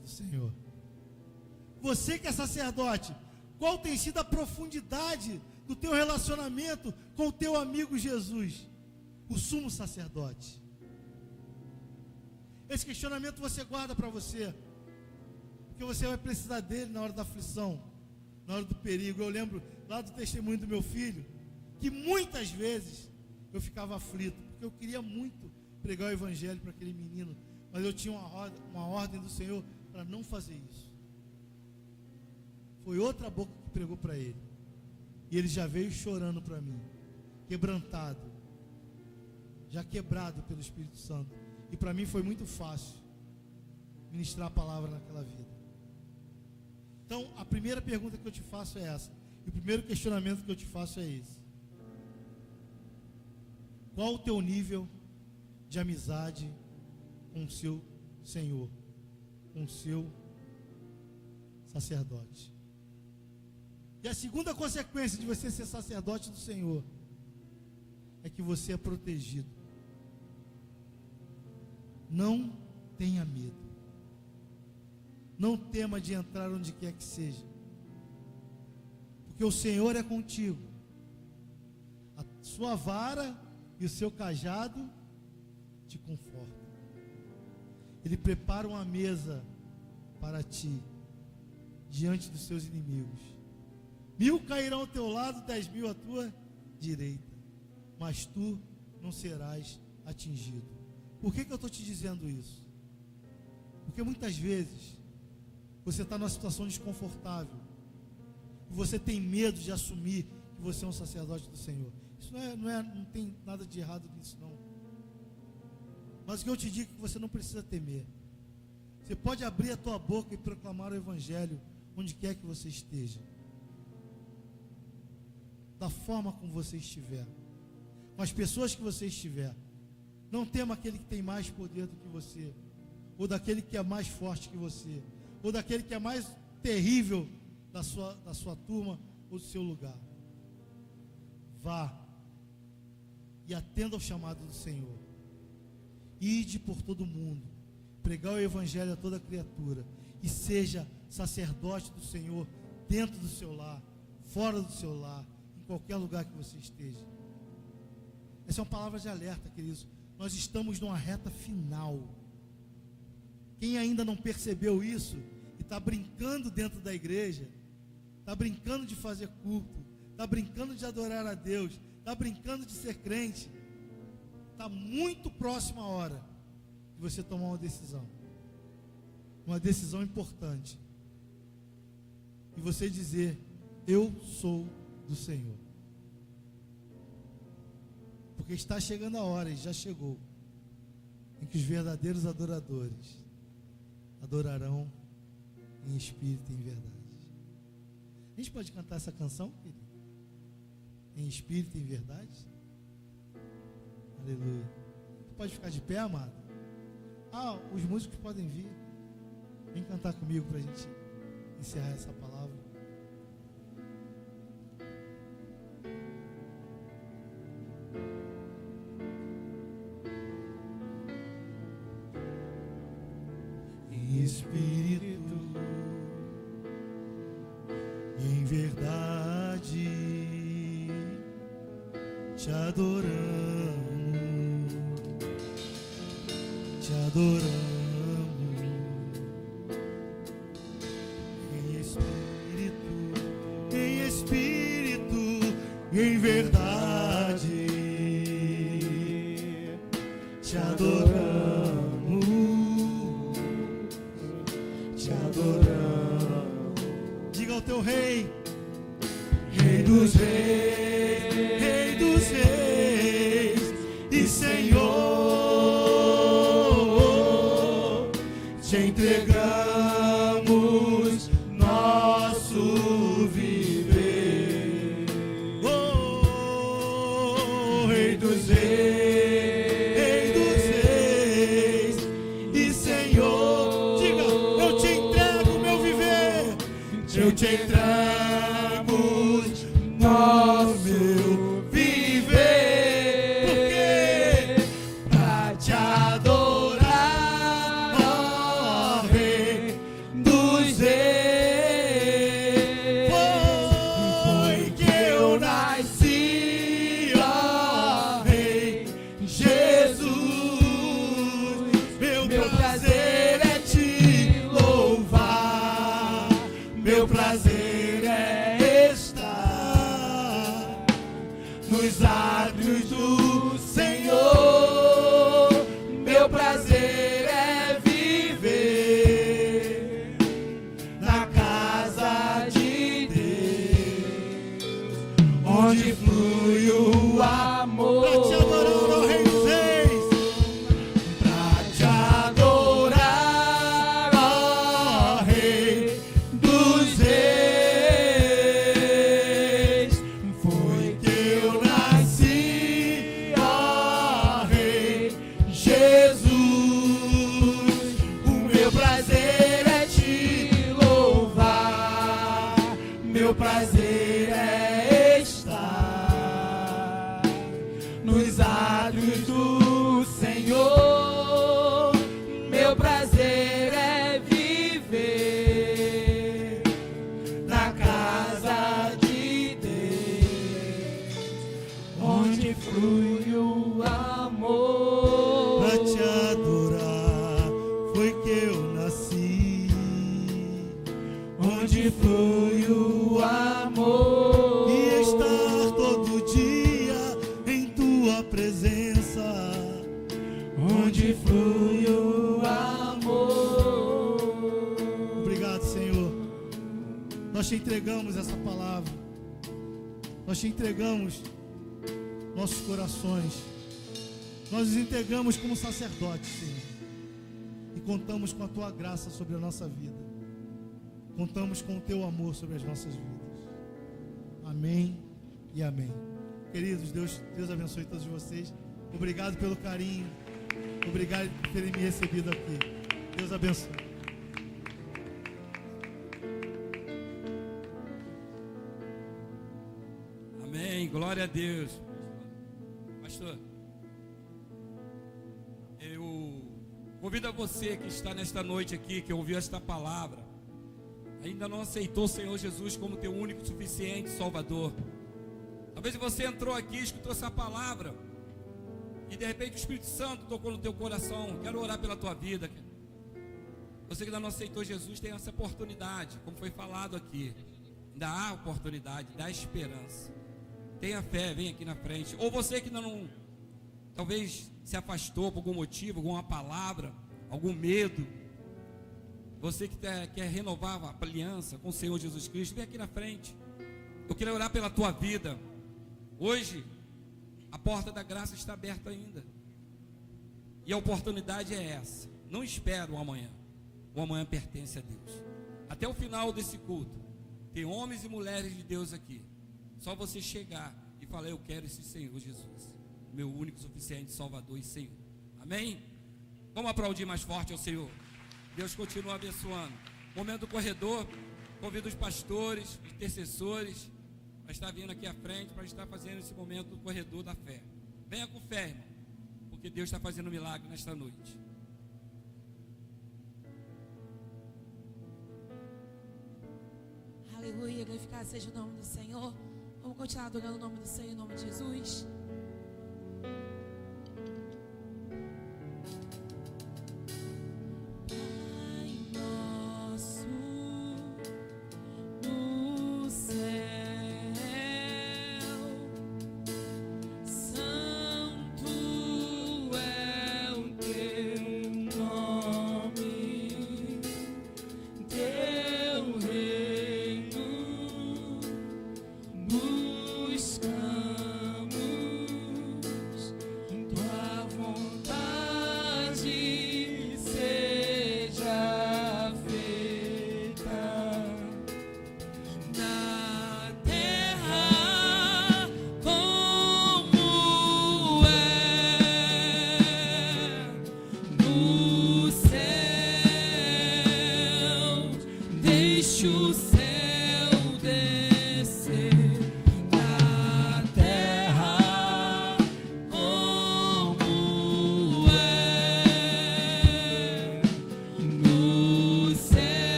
do Senhor? Você que é sacerdote, qual tem sido a profundidade do teu relacionamento com o teu amigo Jesus, o sumo sacerdote? Esse questionamento você guarda para você, porque você vai precisar dele na hora da aflição, na hora do perigo. Eu lembro lá do testemunho do meu filho, que muitas vezes eu ficava aflito, porque eu queria muito pregar o evangelho para aquele menino, mas eu tinha uma ordem do Senhor para não fazer isso. Foi outra boca que pregou para ele, e ele já veio chorando para mim, quebrantado, já quebrado pelo Espírito Santo. E para mim foi muito fácil ministrar a palavra naquela vida. Então, a primeira pergunta que eu te faço é essa. E o primeiro questionamento que eu te faço é esse: qual o teu nível de amizade com o seu Senhor, com o seu sacerdote? E a segunda consequência de você ser sacerdote do Senhor é que você é protegido. Não tenha medo. Não tema de entrar onde quer que seja. Porque o Senhor é contigo. A sua vara e o seu cajado te confortam. Ele prepara uma mesa para ti, diante dos seus inimigos. 1000 cairão ao teu lado, 10.000 à tua direita, mas tu não serás atingido. Por que eu estou te dizendo isso? Porque muitas vezes você está numa situação desconfortável, e você tem medo de assumir que você é um sacerdote do Senhor. Isso não tem nada de errado nisso, não. Mas o que eu te digo é que você não precisa temer. Você pode abrir a tua boca e proclamar o Evangelho onde quer que você esteja, da forma como você estiver, com as pessoas que você estiver. Não tema aquele que tem mais poder do que você, ou daquele que é mais forte que você, ou daquele que é mais terrível da sua turma ou do seu lugar. Vá e atenda ao chamado do Senhor. Ide por todo o mundo, pregar o Evangelho a toda criatura, e seja sacerdote do Senhor, dentro do seu lar, fora do seu lar, em qualquer lugar que você esteja. Essa é uma palavra de alerta, queridos. Nós estamos numa reta final. Quem ainda não percebeu isso e está brincando dentro da igreja, está brincando de fazer culto, está brincando de adorar a Deus, está brincando de ser crente, está muito próxima a hora de você tomar uma decisão importante, e você dizer: eu sou do Senhor. Porque está chegando a hora, e já chegou, em que os verdadeiros adoradores adorarão em espírito e em verdade. A gente pode cantar essa canção, querido? Em espírito e em verdade? Aleluia. Você pode ficar de pé, amado? Os músicos podem vir. Vem cantar comigo para a gente encerrar essa palavra. Em espírito e em verdade te adoramos, te adoramos. Em espírito e em verdade te adoramos, te adoramos. Diga ao teu Rei, Rei dos reis, Rei dos reis e Senhor, te entregamos nosso viver. Oh, Rei dos reis, Rei dos reis e Senhor, diga: eu te entrego meu viver, eu te entrego meu viver, porque pra te adorar, ó Rei dos reis, foi que eu nasci, ó Rei Jesus. Meu prazer é te louvar, meu prazer é estar nos átrios do Senhor. Meu prazer é viver na casa de Deus, onde flui o amor. Pra te adorar, ó Rei dos Reis, pra te adorar, ó Rei dos reis, foi que eu nasci, ó Rei Jesus. O meu prazer é te louvar, meu prazer onde flui o amor. Pra te adorar foi que eu nasci, Onde flui o amor. e estar todo dia em tua presença. Onde flui o amor. Obrigado, Senhor. Nós te entregamos essa palavra. Nós te entregamos nossos corações. Nós nos entregamos como sacerdotes, Senhor. E contamos com a tua graça sobre a nossa vida. Contamos com o teu amor sobre as nossas vidas. Amém e amém. Queridos, Deus abençoe todos vocês. Obrigado pelo carinho. Obrigado por terem me recebido aqui. Deus abençoe. Amém, glória a Deus. Pastor, eu convido a você que está nesta noite aqui, que ouviu esta palavra, ainda não aceitou o Senhor Jesus como teu único e suficiente Salvador. Talvez você entrou aqui, escutou essa palavra, e de repente o Espírito Santo tocou no teu coração. Quero orar pela tua vida. Você que ainda não aceitou Jesus, tem essa oportunidade, como foi falado aqui. Ainda há oportunidade, dá esperança. Tenha fé, vem aqui na frente. Ou você que ainda não, talvez se afastou por algum motivo, alguma palavra, algum medo. Você que quer renovar a aliança com o Senhor Jesus Cristo, vem aqui na frente. Eu quero orar pela tua vida. Hoje, a porta da graça está aberta ainda. E a oportunidade é essa. Não espere o amanhã. O amanhã pertence a Deus. Até o final desse culto, tem homens e mulheres de Deus aqui. Só você chegar e falar: eu quero esse Senhor Jesus, meu único, suficiente Salvador e Senhor. Amém? Vamos aplaudir mais forte ao Senhor. Deus continua abençoando. Momento do corredor. Convido os pastores, intercessores, para estar vindo aqui à frente, para estar fazendo esse momento do corredor da fé. Venha com fé, irmão, porque Deus está fazendo um milagre nesta noite. Aleluia, glorificado seja o nome do Senhor. Vamos continuar adorando o nome do Senhor, em nome de Jesus. Buscamos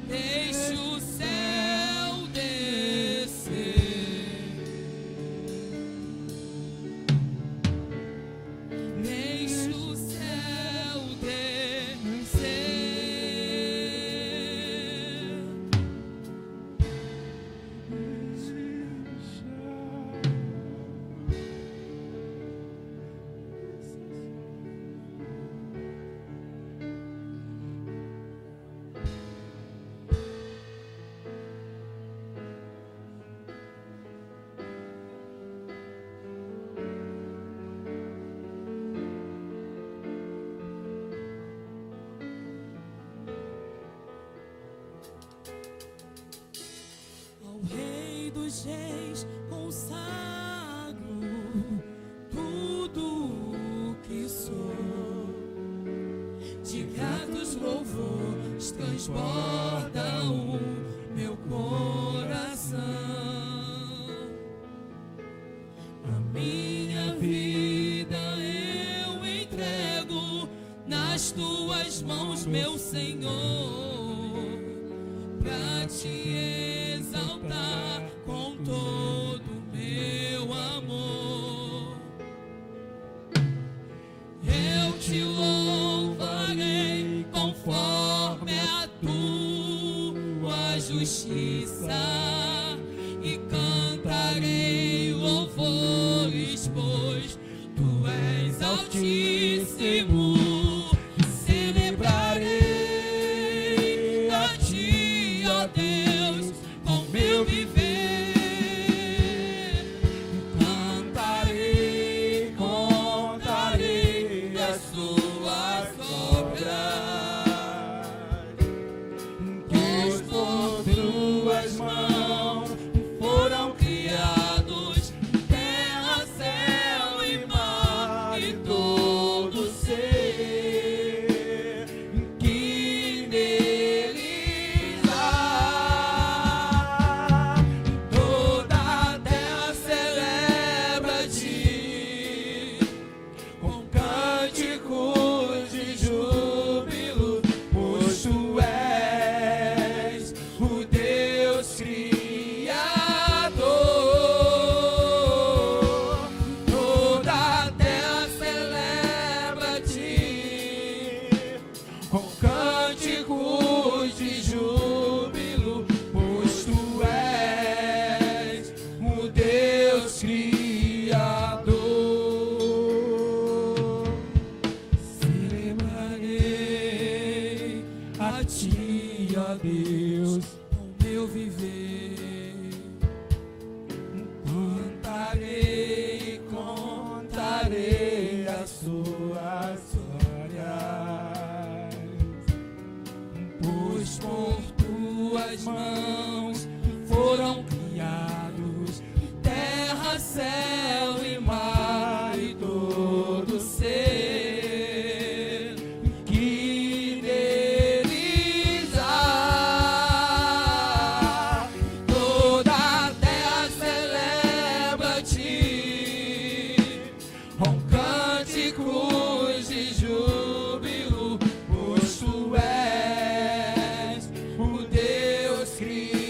deixe o céu descer. Deixe o céu descer. Ao Rei dos Reis consagro tudo o que sou. De gratos louvores transborda o meu coração. A minha vida eu entrego nas tuas mãos, meu Senhor, pra te exaltar com todo o meu amor. Eu te louvarei conforme a tua justiça e cantarei louvores, pois tu és altíssimo. Celebrarei a ti, ó Deus, com meu viver. Cantarei, contarei as tuas obras, pois por tuas mãos foram criados terra, céu e mar e todo ser que neles há. Toda a terra celebra-te com cânticos de júbilo, pois tu és o Deus Criador. Toda a terra celebra-te com cânticos de júbilo, pois tu és o Deus Criador. Celebrarei a ti, ó Deus, com meu viver. Cantarei, contarei as tuas glórias, pois por tuas mãos foram criados terra, céu e mar e todo ser que neles há. Toda a terra celebra-te com cânticos de júbilo, pois tu és o Deus Criador.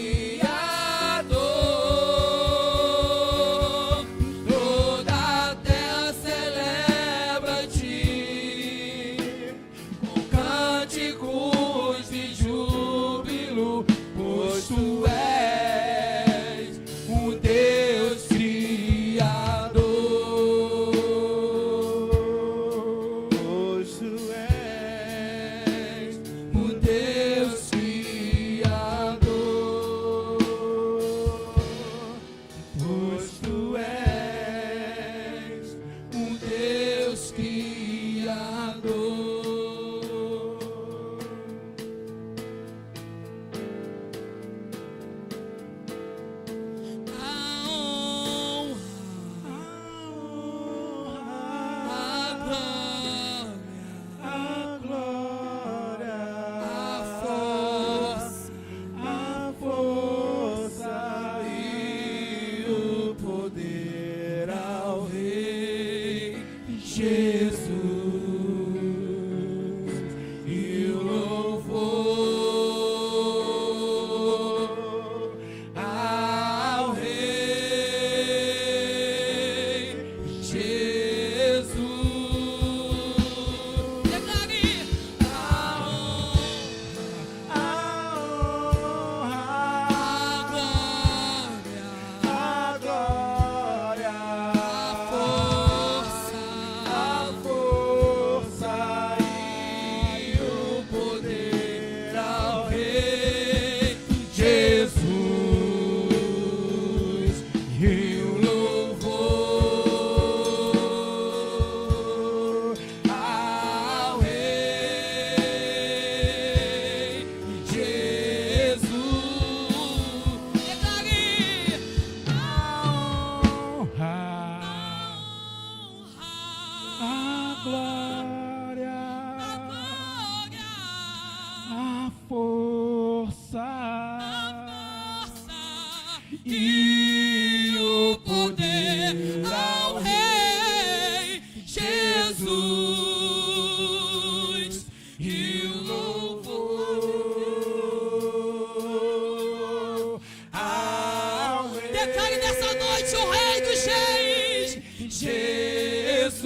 exalte o Rei dos Reis, Jesus.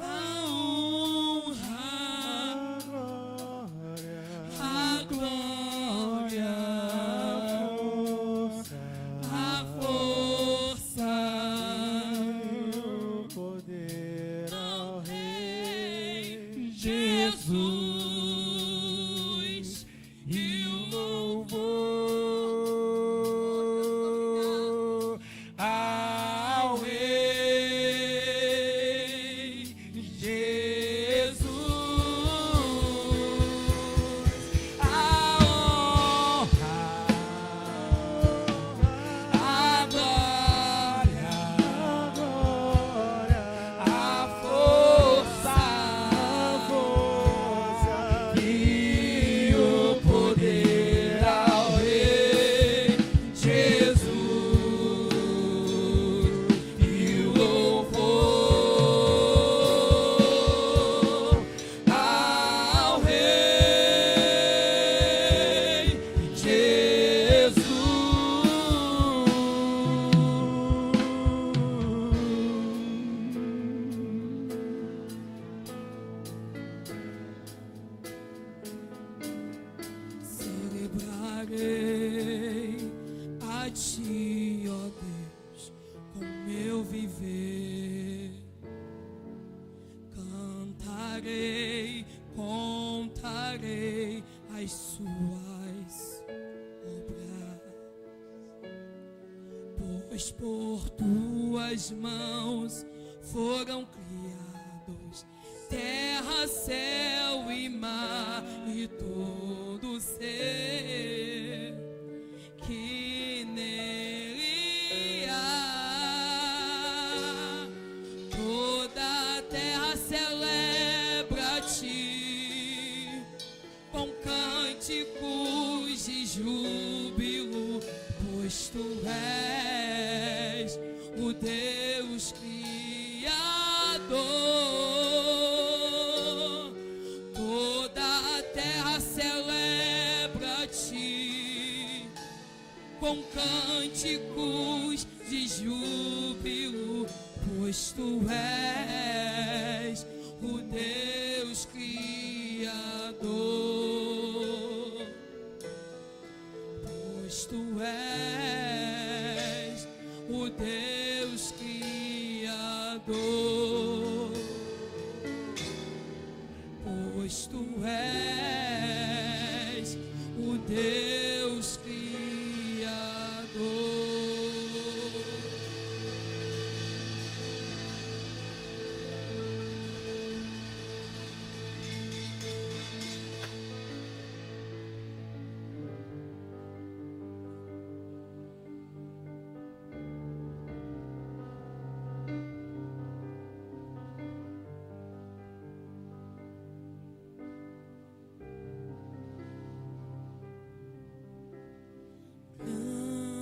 A honra, a glória, a força, o poder ao Rei Jesus, e o louvor ao Rei Jesus, a honra, a glória, a força, e o poder ao Rei Jesus, e o louvor ao Rei Jesus. Celebrarei a Ti, ó Deus, com meu viver. Cantarei, contarei as Suas obras, pois por Tuas mãos foram criados terra, céu e mar e todo ser que nele há. Toda a terra celebra a Ti com cânticos de júbilo, pois Tu és o Deus Criador. Toda a terra celebra a Ti com cânticos de júbilo, pois Tu és o Deus Criador. Pois Tu és o Deus Criador. Pois Tu és o Deus Criador.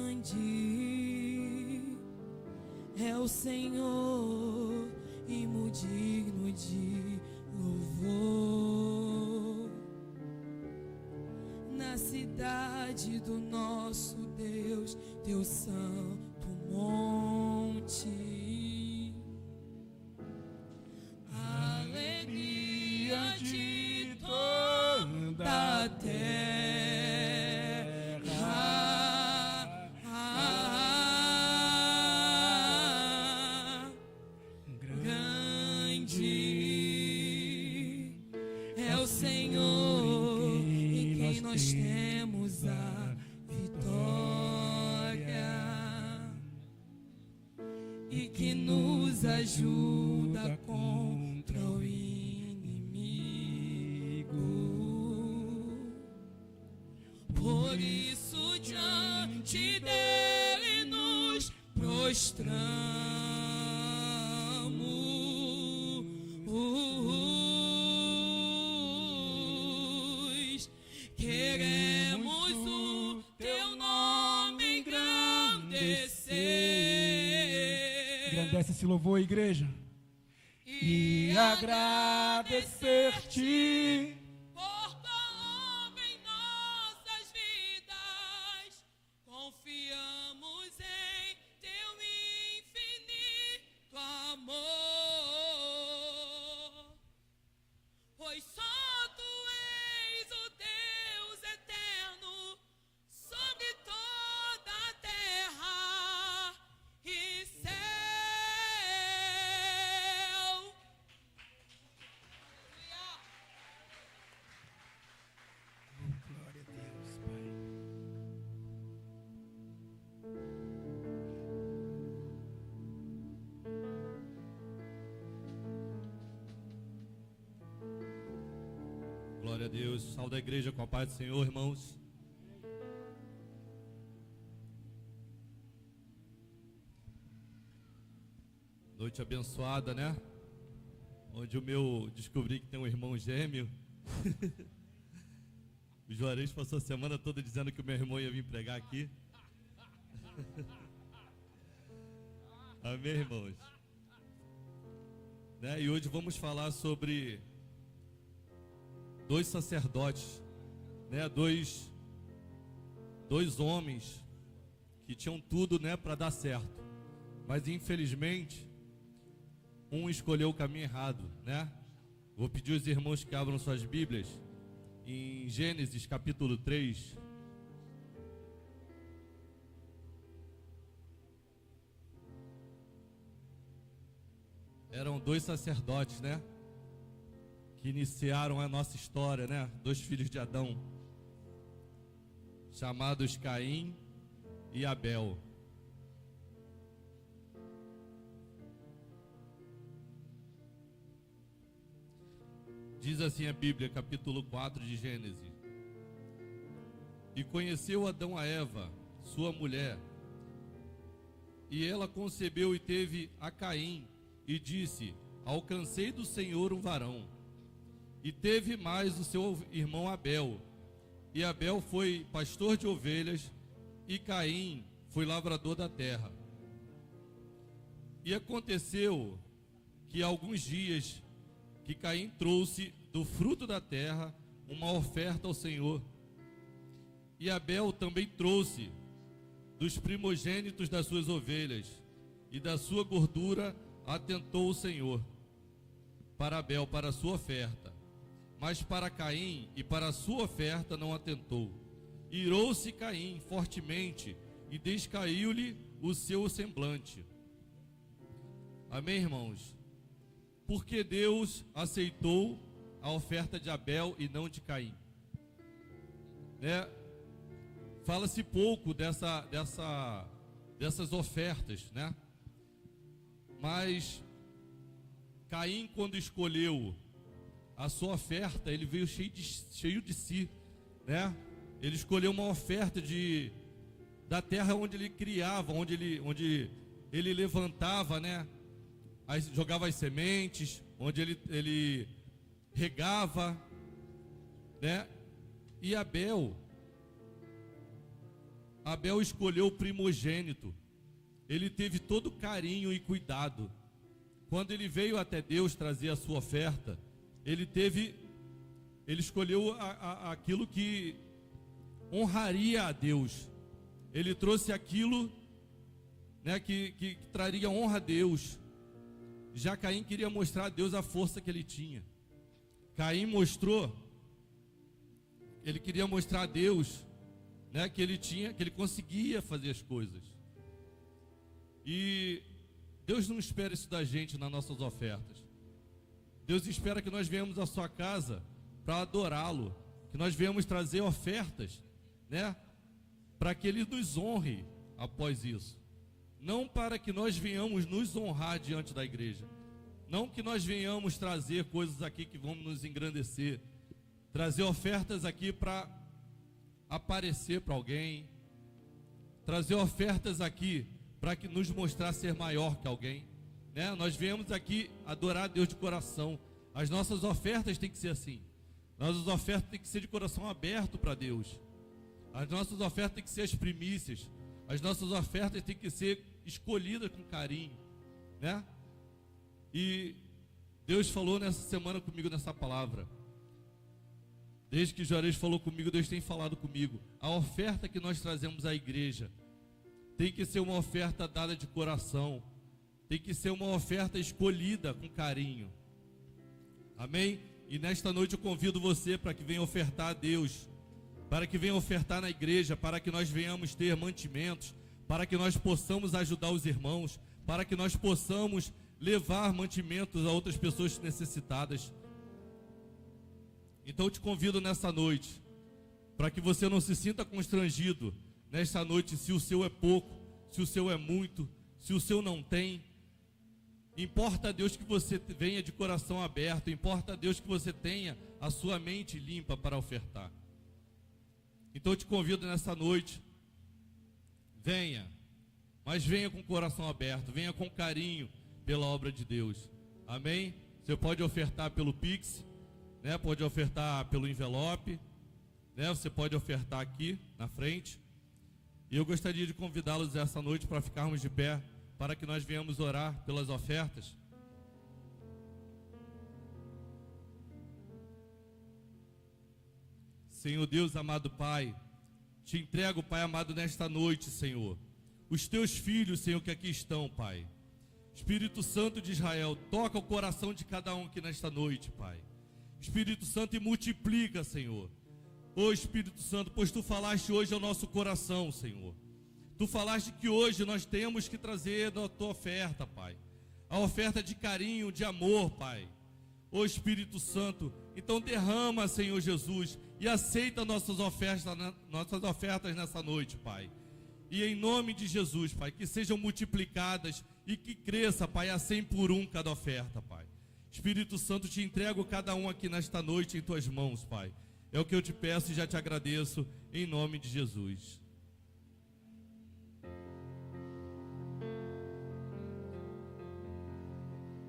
Grande é o Senhor e muito digno de louvor. Na cidade do nosso Deus, Teu santo monte, alegria de toda a terra. Grande é o Senhor em quem nós temos a vitória e que nos ajuda contra o inimigo. Por isso diante dele nos prostramos. Queremos o Teu nome engrandecer. Agradece esse louvor, igreja. E agradecer-te por Tua obra em nossas Glória a Deus. Saúde a igreja com a paz do Senhor, irmãos. Noite abençoada, né? Onde descobri que tem um irmão gêmeo. O Juarez passou a semana toda dizendo que o meu irmão ia vir pregar aqui. Amém, irmãos? Né? E hoje vamos falar sobre dois sacerdotes, né? Dois homens que tinham tudo, né, para dar certo, mas infelizmente um escolheu o caminho errado, né? Vou pedir aos irmãos que abram suas Bíblias em Gênesis capítulo 3. Eram dois sacerdotes, né, que iniciaram a nossa história, né? Dois filhos de Adão, chamados Caim e Abel. Diz assim a Bíblia, capítulo 4 de Gênesis: E conheceu Adão a Eva, sua mulher, e ela concebeu e teve a Caim, e disse: Alcancei do Senhor um varão. E teve mais o seu irmão Abel. E Abel foi pastor de ovelhas, e Caim foi lavrador da terra. E aconteceu que alguns dias que Caim trouxe do fruto da terra uma oferta ao Senhor. E Abel também trouxe dos primogênitos das suas ovelhas, e da sua gordura atentou o Senhor para Abel, para a sua oferta. Mas para Caim e para a sua oferta não atentou. Irou-se Caim fortemente e descaiu-lhe o seu semblante. Amém, irmãos? Porque Deus aceitou a oferta de Abel e não de Caim, né? Fala-se pouco dessas ofertas, né? Mas Caim, quando escolheu a sua oferta, ele veio cheio de si, né? Ele escolheu uma oferta da terra onde ele criava, onde ele levantava, né? Jogava as sementes, onde ele regava, né? E Abel escolheu o primogênito. Ele teve todo carinho e cuidado. Quando ele veio até Deus trazer a sua oferta, ele escolheu aquilo que honraria a Deus. Ele trouxe aquilo, né, que traria honra a Deus. Já Caim queria mostrar a Deus a força que ele tinha. Caim ele queria mostrar a Deus, né, que ele conseguia fazer as coisas. E Deus não espera isso da gente nas nossas ofertas. Deus espera que nós venhamos à sua casa para adorá-lo, que nós venhamos trazer ofertas, né, para que Ele nos honre após isso. Não para que nós venhamos nos honrar diante da igreja. Não que nós venhamos trazer coisas aqui que vão nos engrandecer. Trazer ofertas aqui para aparecer para alguém. Trazer ofertas aqui para que nos mostrar ser maior que alguém, né? Nós viemos aqui adorar a Deus de coração. As nossas ofertas têm que ser assim. Nossas ofertas têm que ser de coração aberto para Deus. As nossas ofertas têm que ser as primícias. As nossas ofertas têm que ser escolhidas com carinho, né? E Deus falou nessa semana comigo nessa palavra. Desde que Juarez falou comigo, Deus tem falado comigo. A oferta que nós trazemos à igreja tem que ser uma oferta dada de coração. Tem que ser uma oferta escolhida com carinho. Amém? E nesta noite eu convido você para que venha ofertar a Deus, para que venha ofertar na igreja, para que nós venhamos ter mantimentos, para que nós possamos ajudar os irmãos, para que nós possamos levar mantimentos a outras pessoas necessitadas. Então eu te convido nessa noite, para que você não se sinta constrangido nesta noite, se o seu é pouco, se o seu é muito, se o seu não tem. Importa, Deus, que você venha de coração aberto. Importa, Deus, que você tenha a sua mente limpa para ofertar. Então eu te convido nessa noite, venha, mas venha com o coração aberto, venha com carinho pela obra de Deus. Amém? Você pode ofertar pelo Pix, né? Pode ofertar pelo envelope, né? Você pode ofertar aqui na frente. E eu gostaria de convidá-los essa noite para ficarmos de pé, para que nós venhamos orar pelas ofertas. Senhor Deus, amado Pai, te entrego, Pai amado, nesta noite, Senhor, os teus filhos, Senhor, que aqui estão, Pai. Espírito Santo de Israel, toca o coração de cada um aqui nesta noite, Pai. Espírito Santo, e multiplica, Senhor. Ô Espírito Santo, pois tu falaste hoje ao nosso coração, Senhor. Tu falaste que hoje nós temos que trazer a tua oferta, Pai. A oferta de carinho, de amor, Pai. Ô Espírito Santo, então derrama, Senhor Jesus, e aceita nossas ofertas nessa noite, Pai. E em nome de Jesus, Pai, que sejam multiplicadas e que cresça, Pai, a 100 por 1 cada oferta, Pai. Espírito Santo, te entrego cada um aqui nesta noite em tuas mãos, Pai. É o que eu te peço e já te agradeço, em nome de Jesus.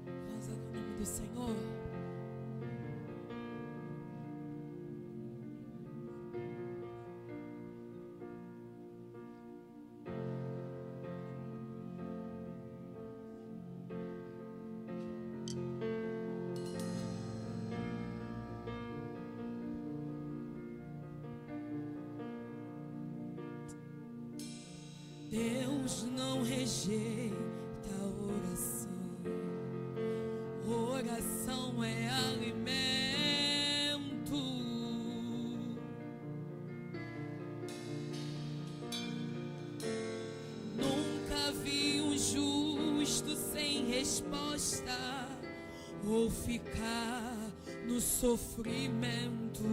Vamos ao nome do Senhor. Deus não rejeita oração. Oração é alimento. Nunca vi um justo sem resposta ou ficar no sofrimento.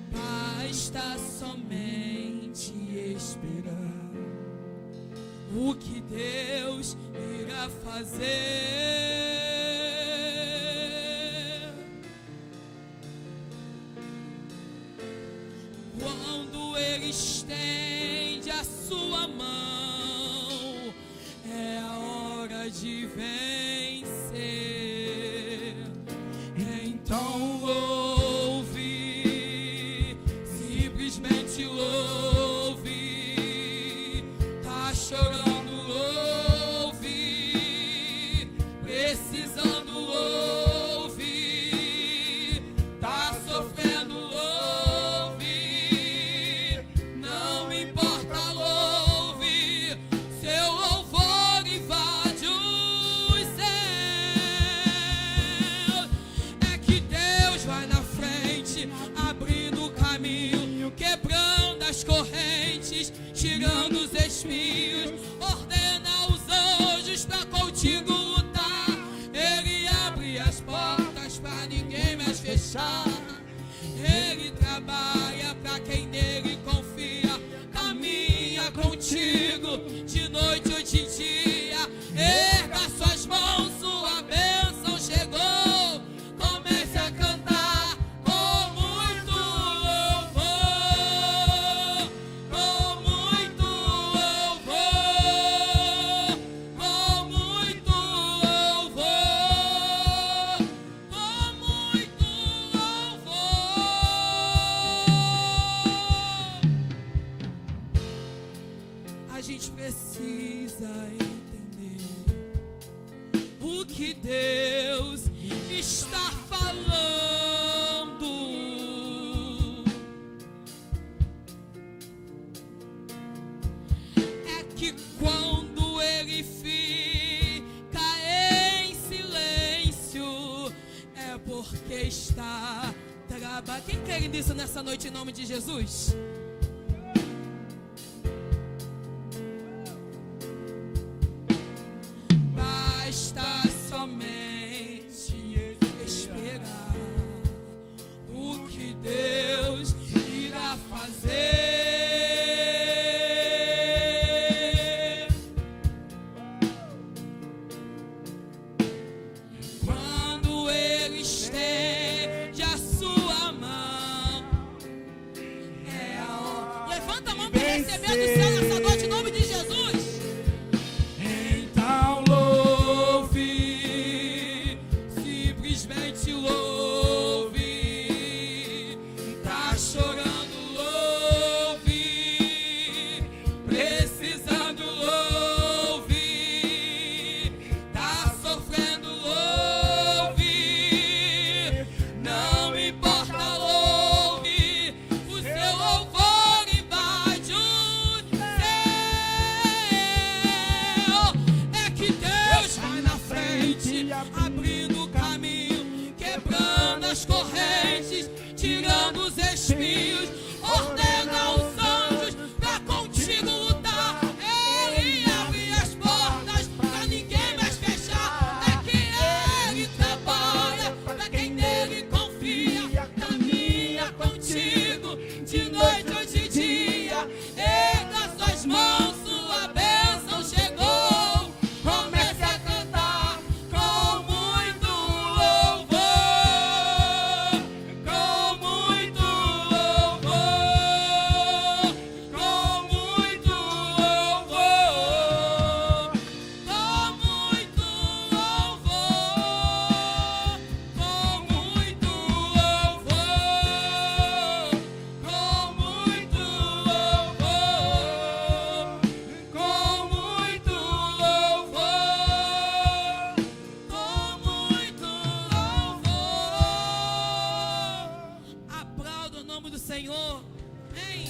Basta somente esperar o que Deus irá fazer. Quando Ele estende a sua mão, é a hora de vencer. Então simplesmente ouve, tá chorando, ouve, precisando, ouve, tá sofrendo, ouve, não importa, ouve, seu louvor invade os céus. É que Deus vai na frente, abrindo o caminho, quebrando as correntes, tirando os espinhos, ordena os anjos pra contigo lutar. Ele abre as portas pra ninguém mais fechar. Ele trabalha pra quem nele confia, caminha contigo de noite ou de dia. Erga suas mãos, sua bênção chegou. Comece a cantar com muito louvor, com muito louvor, com muito louvor, com muito louvor. A gente precisa entender o que Deus está falando. É que quando Ele fica em silêncio, é porque está trabalhando. Quem quer nisso nessa noite em nome de Jesus? Basta somente esperar o que Deus irá fazer. Senhor. Amém.